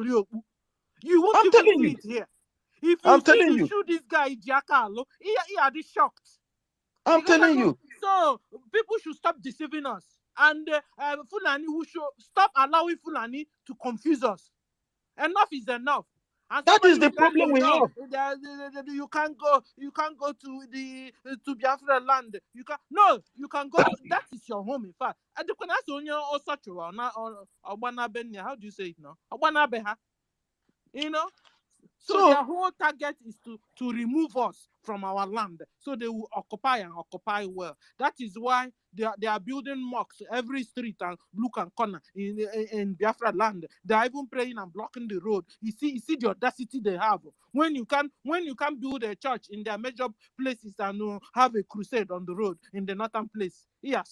I'm even telling see you. it here. If you I'm see telling the you. shoe this guy Giancarlo, he are shocked. I'm telling you. So people should stop deceiving us, and Fulani who should stop allowing Fulani to confuse us. Enough is enough. And That is somebody the will tell problem you, we no, have. you can't go to Biafra land. You can go to, that is your home, in fact. And the Kuna Sonya or such or Benya, how do you say it now? You know? So their whole target is to remove us from our land. So they will occupy and occupy well. That is why they are building mosques every street and look and corner in Biafra land. They are even praying and blocking the road. You see the audacity they have. When you can build a church in their major places and have a crusade on the road in the northern place. Yeah,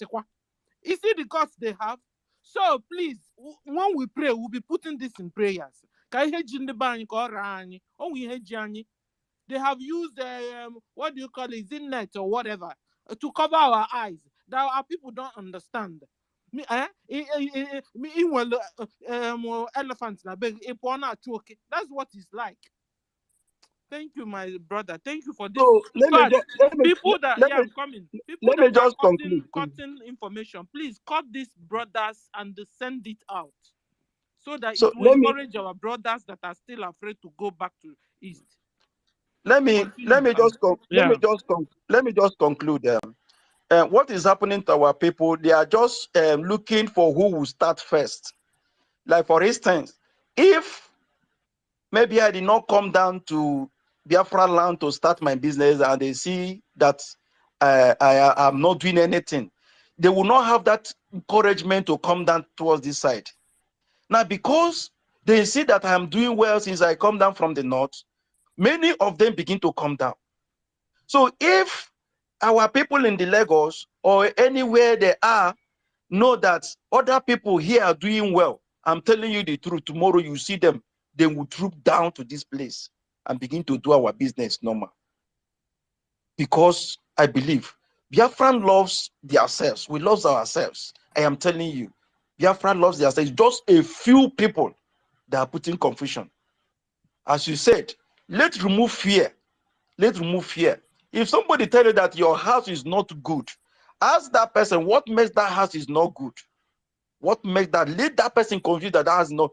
you see the guts they have. So please, when we pray, we'll be putting this in prayers. They have used what do you call it, Zinnet or whatever, to cover our eyes that our people don't understand. Elephants na big. That's what it's like. Thank you, my brother. Thank you for this. So let me I'm coming. People that are cutting information, please cut these brothers and send it out so that it will encourage our brothers that are still afraid to go back to East. Let me just conclude. What is happening to our people? They are just looking for who will start first. Like for instance, if maybe I did not come down to Biafra land to start my business and they see that I am not doing anything, they will not have that encouragement to come down towards this side. Now, because they see that I am doing well since I come down from the north, many of them begin to come down. So if our people in the Lagos or anywhere they are know that other people here are doing well, I'm telling you the truth, tomorrow you see them, they will troop down to this place and begin to do our business normal. Because I believe Biafran loves themselves. We love ourselves. I am telling you, Biafran loves themselves. Just a few people that are putting confusion. As you said, let's remove fear. Let's remove fear. If somebody tell you that your house is not good, ask that person what makes that house is not good. What makes that? Let that person confused that has no.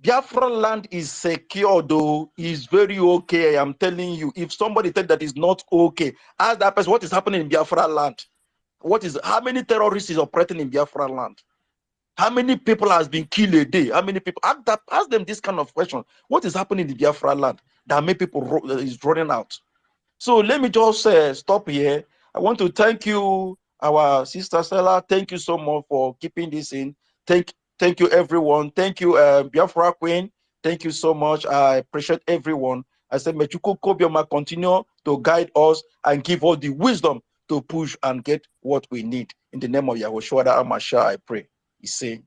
Biafra land is secure though, is very okay. I am telling you. If somebody tell that is not okay, ask that person what is happening in Biafra land. How many terrorists is operating in Biafra land? How many people has been killed a day? How many people? Ask them this kind of question. What is happening in Biafra land that many people is running out? So let me just stop here. I want to thank you, our sister Stella. Thank you so much for keeping this in. Thank you, everyone. Thank you, Biafra Queen. Thank you so much. I appreciate everyone. I said, Mechuko Kobioma continue to guide us and give us the wisdom to push and get what we need. In the name of Yahushua Amasha, I pray. He say,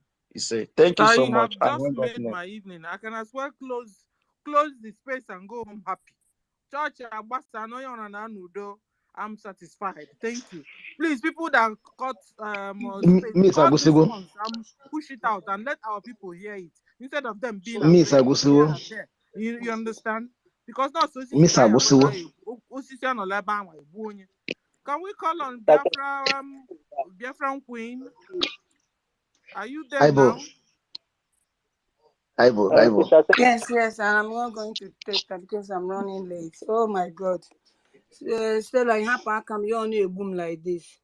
thank you so much. I have just made my evening. I can as well close the space and go home happy. Church, I'm satisfied. Thank you. Please, people that cut space, cut this ones, push it out and let our people hear it instead of them being afraid. You understand? Because not so. Can we call on Biafra, Biafran Queen? Are you there now? Yes, and I'm not going to take that because I'm running late. Oh my God. Stella, you have to come. You only a boom like this.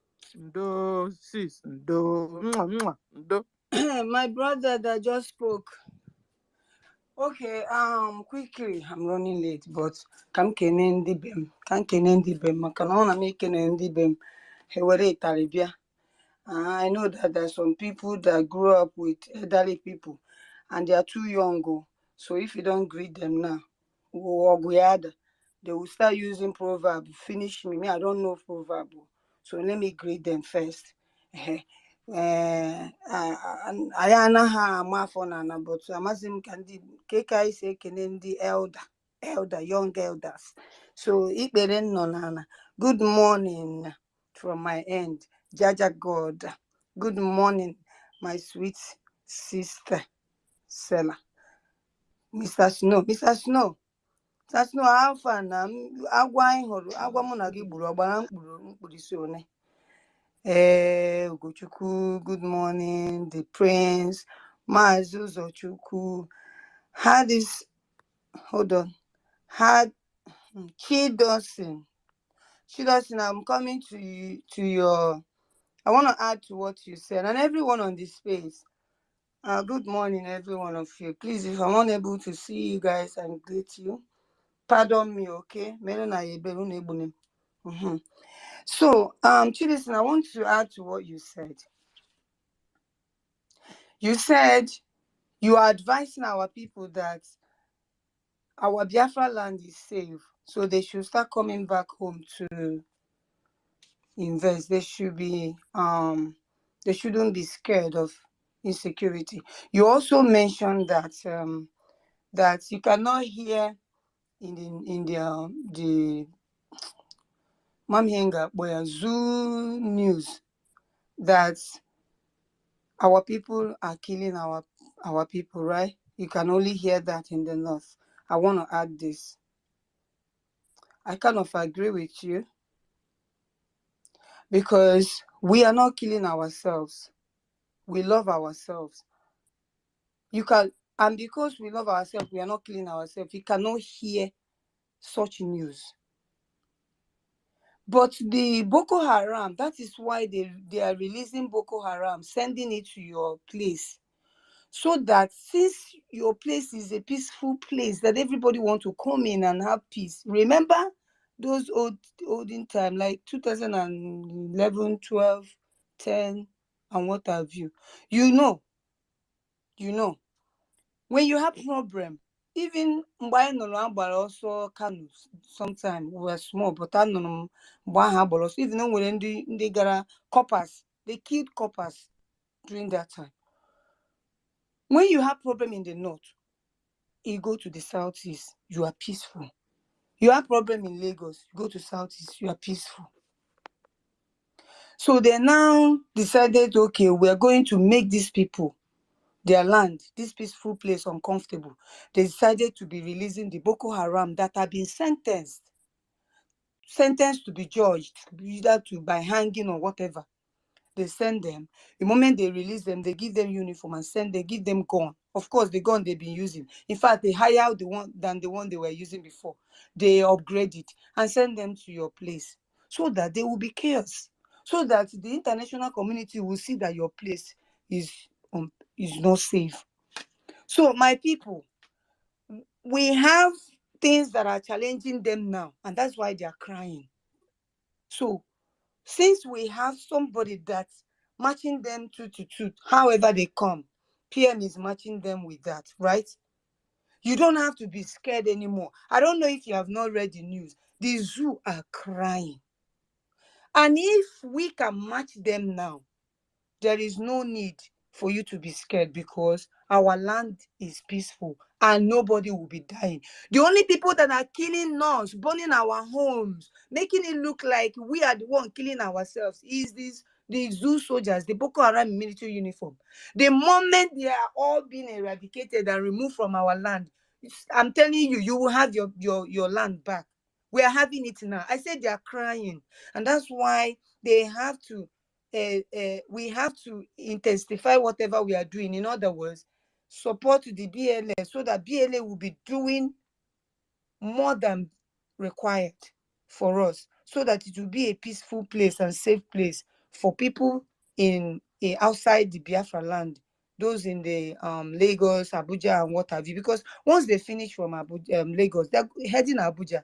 Do sis, do. My brother that just spoke. Okay, quickly, I'm running late, but can kenendi bem, makanona me kenendi bem. Hewere Taribia. I know that there's some people that grew up with elderly people and they are too young. So if you don't greet them now, they will start using proverb. Finish me. I don't know proverb. So let me greet them first. I ha mafona, but Amazim Kandi Kekai say Kenendi elder, young elders. So good morning from my end. Jaja God. Good morning, my sweet sister Stella. Mr. Snow, Alpha na agwa anyị hụrụ, agwa mụ na gị gburu ọgbara mkpirisi one. Ugochukwu, good morning, the prince, Maazị Uzochukwu, Chidosin, I'm coming to your, I want to add to what you said, and everyone on this space. Good morning, every one of you. Please, if I'm unable to see you guys and greet you, Pardon me, okay? So, Chilison, I want to add to what you said. You said you are advising our people that our Biafra land is safe, so they should start coming back home to invest. They should be they shouldn't be scared of insecurity. You also mentioned that that you cannot hear in the Mamhenga where Zoo News that our people are killing our people, right? You can only hear that in the north. I want to add this. I kind of agree with you because we are not killing ourselves. We love ourselves. You can, and because we love ourselves, we are not killing ourselves. You cannot hear such news. But the Boko Haram, that is why they are releasing Boko Haram, sending it to your place. So that since your place is a peaceful place, that everybody want to come in and have peace. Remember those olden time, like 2011, 12, 10, and what have you. You know, when you have problem, even by no also can sometimes we were small, but I know even when they got coppers, they killed coppers during that time. When you have problem in the north, you go to the southeast, you are peaceful. You have problem in Lagos, you go to southeast, you are peaceful. So they now decided, okay, we are going to make these people, their land, this peaceful place, uncomfortable. They decided to be releasing the Boko Haram that have been sentenced to be judged, either by hanging or whatever. They send them. The moment they release them, they give them uniform and they give them gun. Of course, the gun they've been using. In fact, they higher the one than the one they were using before. They upgrade it and send them to your place so that they will be chaos. So that the international community will see that your place is not safe. So my people, we have things that are challenging them now, and that's why they are crying. So since we have somebody that's matching them to however they come, PM is matching them with that, right? You don't have to be scared anymore. I don't know if you have not read the news. The zoo are crying. And if we can match them now, there is no need for you to be scared because our land is peaceful and nobody will be dying. The only people that are killing us, burning our homes, making it look like we are the one killing ourselves is the zoo soldiers, the Boko Haram military uniform. The moment they are all being eradicated and removed from our land, I'm telling you, you will have your land back. We are having it now. I said they are crying, and that's why they have to we have to intensify whatever we are doing. In other words, support the BLA so that BLA will be doing more than required for us, so that it will be a peaceful place and safe place for people in outside the Biafra land, those in the Lagos, Abuja, and what have you. Because once they finish from Lagos, they're heading Abuja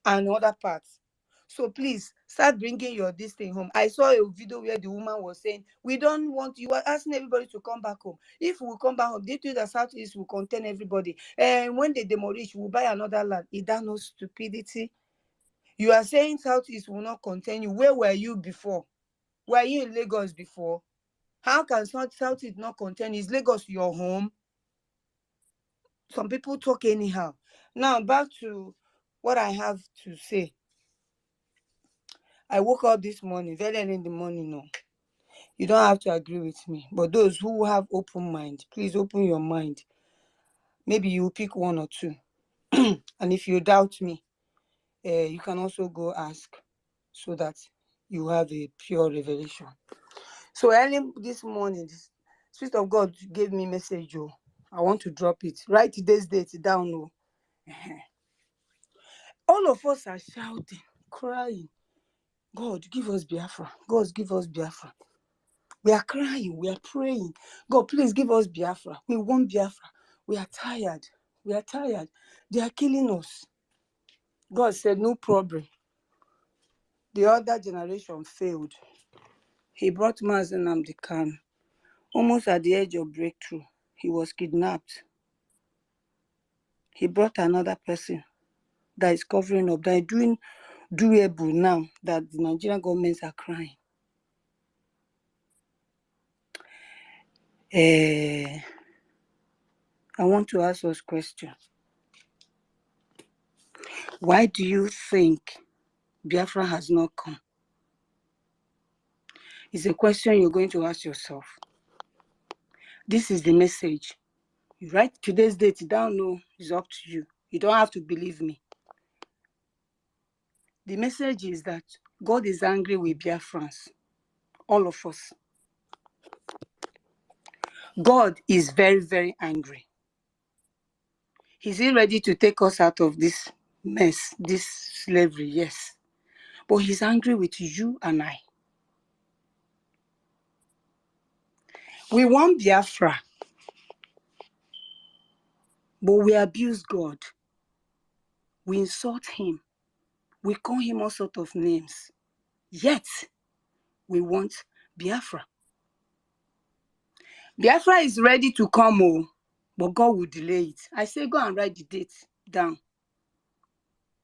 and other parts. So please start bringing this thing home. I saw a video where the woman was saying, we don't want, you are asking everybody to come back home. If we come back home, they do the Southeast will contain everybody. And when they demolish, we'll buy another land. Is that no stupidity? You are saying Southeast will not contain you. Where were you before? Were you in Lagos before? How can Southeast not contain you? Is Lagos your home? Some people talk anyhow. Now back to what I have to say. I woke up this morning, very early in the morning. No, you don't have to agree with me. But those who have open mind, please open your mind. Maybe you pick one or two. And if you doubt me, you can also go ask so that you have a pure revelation. So early this morning, the Spirit of God gave me a message. Oh, I want to drop it. Write today's date down. Oh. All of us are shouting, crying. God, give us Biafra. God, give us Biafra. We are crying. We are praying. God, please give us Biafra. We want Biafra. We are tired. We are tired. They are killing us. God said, no problem. The other generation failed. He brought Mazi Nnamdi Kanu. Almost at the edge of breakthrough, he was kidnapped. He brought another person that is covering up, that is doing doable now, that the Nigerian governments are crying. I want to ask us a question. Why do you think Biafra has not come? It's a question you're going to ask yourself. This is the message. You write today's date down, no, it's up to you. You don't have to believe me. The message is that God is angry with Biafrans, all of us. God is very, very angry. Is he ready to take us out of this mess, this slavery? Yes. But he's angry with you and I. We want Biafra, but we abuse God. We insult him. We call him all sorts of names. Yet, we want Biafra. Biafra is ready to come, but God will delay it. I say go and write the date down.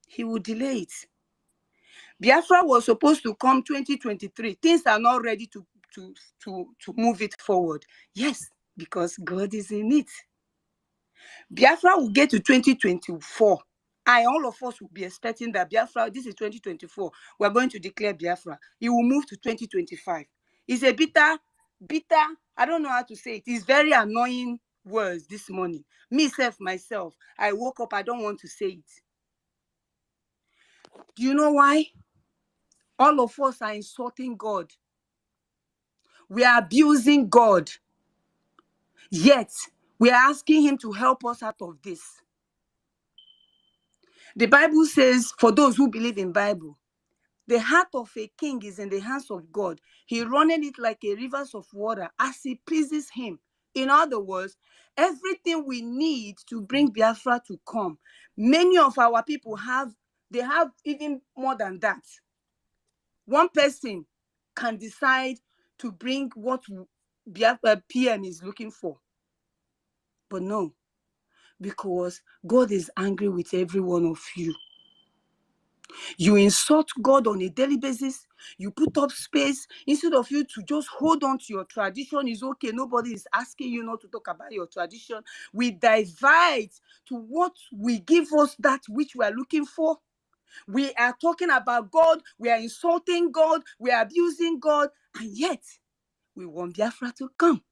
He will delay it. Biafra was supposed to come 2023. Things are not ready to move it forward. Yes, because God is in it. Biafra will get to 2024. All of us will be expecting that Biafra, this is 2024. We're going to declare Biafra. It will move to 2025. It's a bitter, I don't know how to say it. It's very annoying words this morning. Myself, I woke up, I don't want to say it. Do you know why? All of us are insulting God. We are abusing God. Yet, we are asking him to help us out of this. The Bible says, for those who believe in Bible, the heart of a king is in the hands of God. He runneth it like a rivers of water as he pleases him. In other words, everything we need to bring Biafra to come, many of our people have even more than that. One person can decide to bring what Biafra PM is looking for. But no, because God is angry with every one of you. You insult God on a daily basis. You put up space. Instead of you to just hold on to your tradition, is okay. Nobody is asking you not to talk about your tradition. We divide to what will give us that which we are looking for. We are talking about God. We are insulting God. We are abusing God. And yet, we want Biafra to come.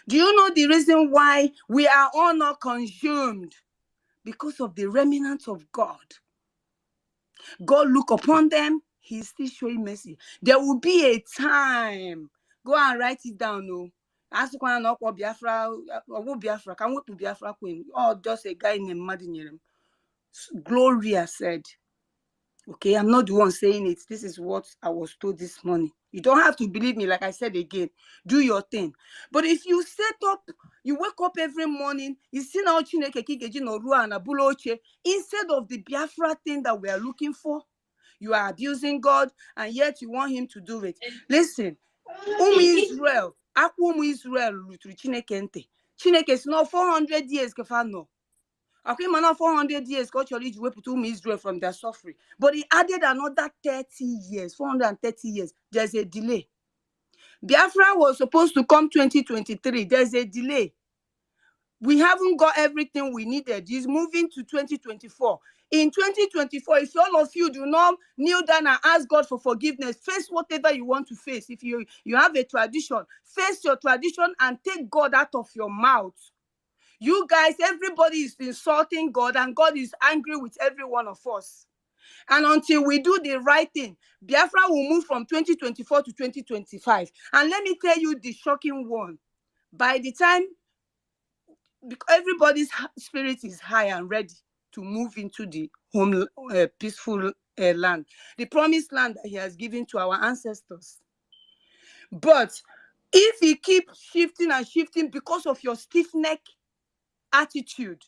Do you know the reason why we are all not consumed? Because of the remnants of God. God look upon them, he's still showing mercy. There will be a time. Go and write it down, no. Ask one up or Biafra, or Biafra, can we put Biafra queen? Or just a guy named Madinirem. Gloria said, okay, I'm not the one saying it. This is what I was told this morning. You don't have to believe me, like I said again. Do your thing. But if you set up, you wake up every morning, you see now instead of the Biafra thing that we are looking for, you are abusing God, and yet you want him to do it. Listen, Israel, Israel, Chineke is not 400 years, Kefano. Okay, man, 400 years, culturally, you put Israel from their suffering. But he added another 30 years, 430 years. There's a delay. Biafra was supposed to come 2023. There's a delay. We haven't got everything we needed. He's moving to 2024. In 2024, if all of you do not kneel down and ask God for forgiveness, face whatever you want to face. If you have a tradition, face your tradition and take God out of your mouth. You guys, everybody is insulting God, and God is angry with every one of us. And until we do the right thing, Biafra will move from 2024 to 2025. And let me tell you the shocking one. By the time everybody's spirit is high and ready to move into the home, peaceful land, the promised land that he has given to our ancestors. But if you keep shifting and shifting because of your stiff neck attitude,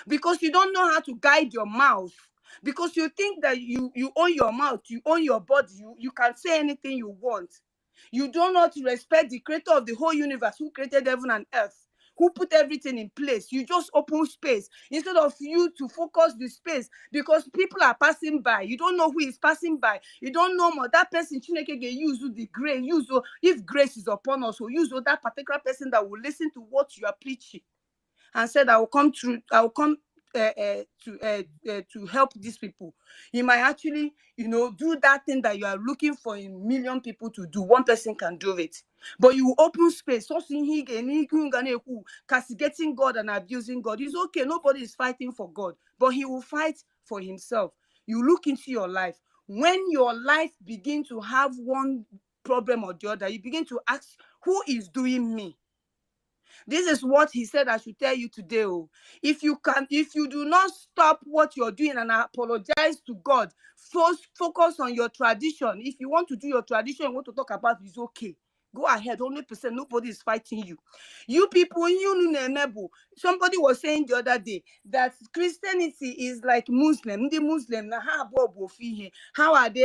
because you don't know how to guide your mouth, because you think that you own your mouth, you own your body, you can say anything you want. You do not respect the creator of the whole universe, who created heaven and earth, who put everything in place. You just open space instead of you to focus the space, because people are passing by. You don't know who is passing by. You don't know more. That person Chineke get use the grace. If grace is upon us, will use that particular person that will listen to what you are preaching and said, I will come to help these people. He might actually, do that thing that you are looking for a million people to do. One person can do it. But you open space. So castigating God and abusing God. It's okay. Nobody is fighting for God, but he will fight for himself. You look into your life. When your life begins to have one problem or the other, you begin to ask, who is doing me? This is what he said I should tell you today. Oh, if you do not stop what you're doing and apologize to God, first focus on your tradition. If you want to do your tradition, you want to talk about it, it's okay. Go ahead, 100%. Nobody is fighting you. You people, somebody was saying the other day that Christianity is like Muslim. The Muslim, how are they?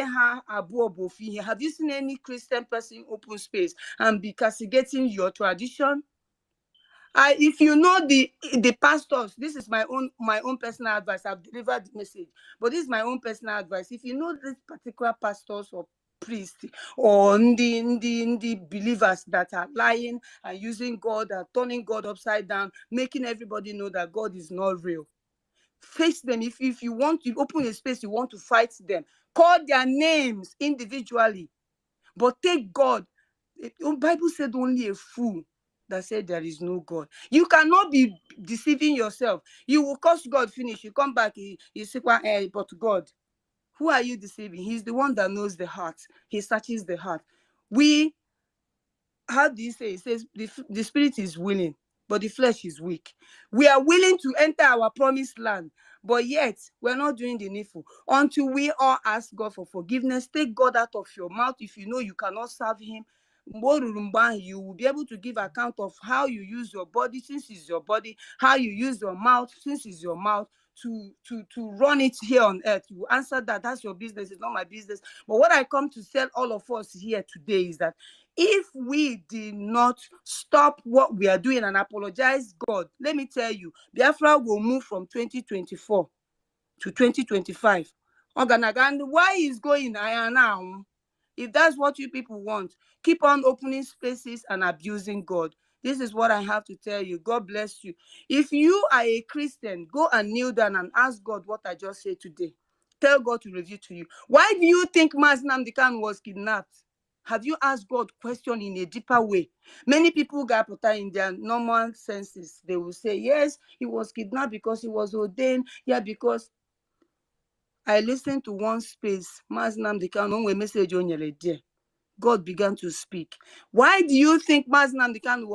Have you seen any Christian person open space and be castigating your tradition? If you know the pastors, this is my own personal advice. I've delivered the message, but this is my own personal advice. If you know these particular pastors or priests or the believers that are lying and using God and turning God upside down, making everybody know that God is not real, face them. If you want to open a space, you want to fight them, call their names individually, but take God. The Bible said only a fool that said there is no God. You cannot be deceiving yourself. You will curse God, finish. You come back, you say, but God. Who are you deceiving? He's the one that knows the heart. He searches the heart. How do you say? It says the spirit is willing, but the flesh is weak. We are willing to enter our promised land, but yet we're not doing the needful. Until we all ask God for forgiveness, take God out of your mouth. If you know you cannot serve him, you will be able to give account of how you use your body, since it's your body, how you use your mouth, since it's your mouth, to run it here on earth. You answer that. That's your business. It's not my business. But what I come to tell all of us here today is that if we did not stop what we are doing and apologize God, let me tell you, Biafra will move from 2024 to 2025. Why is going now? If that's what you people want, keep on opening spaces and abusing God. This is what I have to tell you. God bless you. If you are a Christian, go and kneel down and ask God what I just said today. Tell God to reveal to you. Why do you think Mazi Nnamdi Kanu was kidnapped? Have you asked God question in a deeper way? Many people got put in their normal senses. They will say, yes, he was kidnapped because he was ordained. Yeah, because I listened to one space. Mazi Nnamdi Kanu, message on your there. God began to speak. Why do you think Mazi Nnamdi Kanu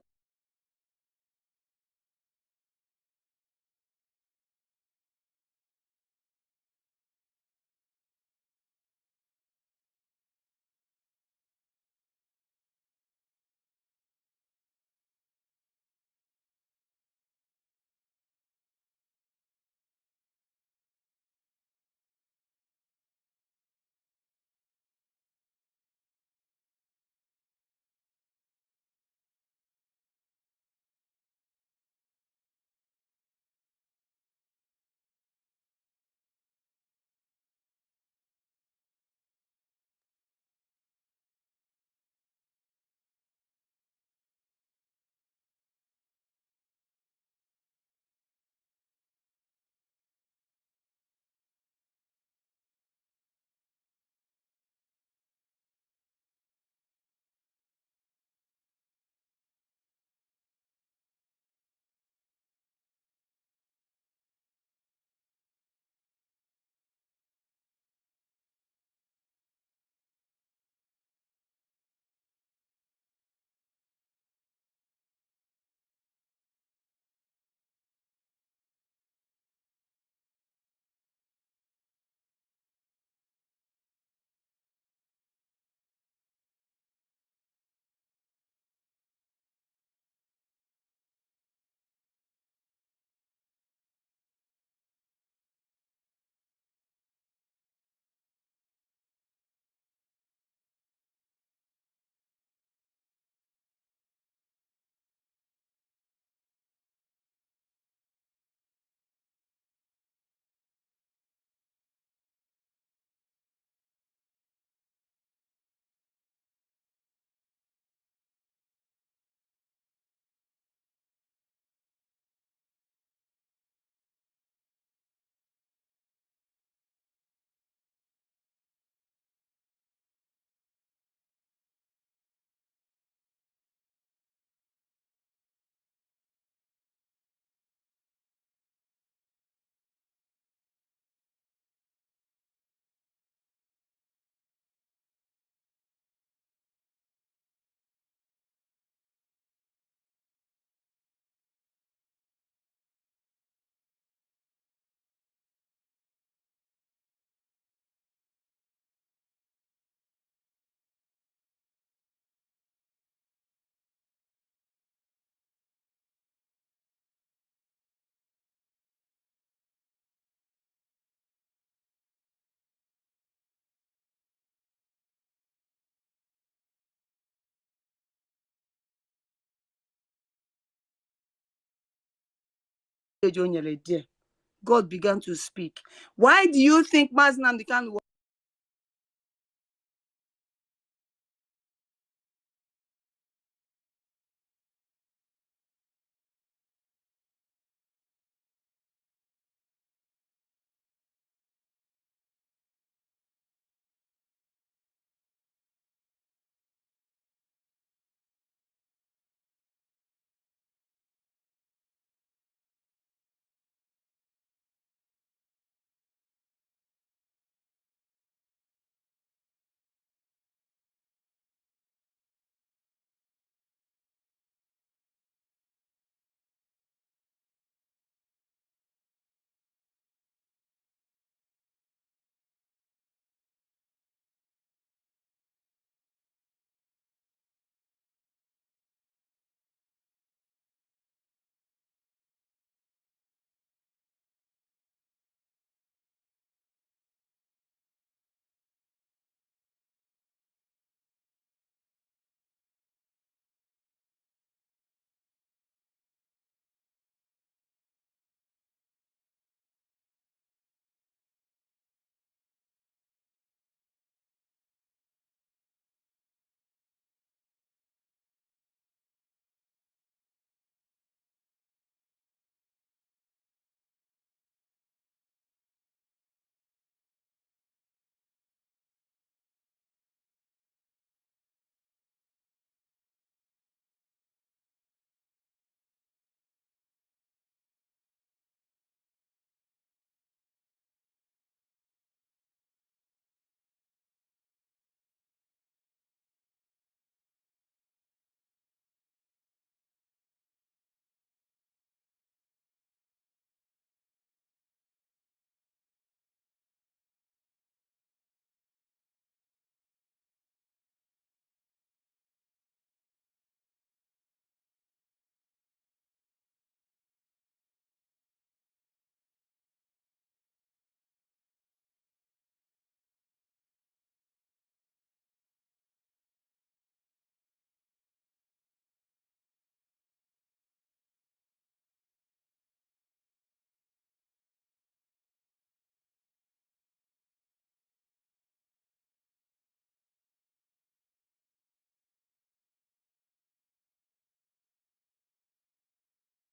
God began to speak. Why do you think Mazi Nnamdi Kanu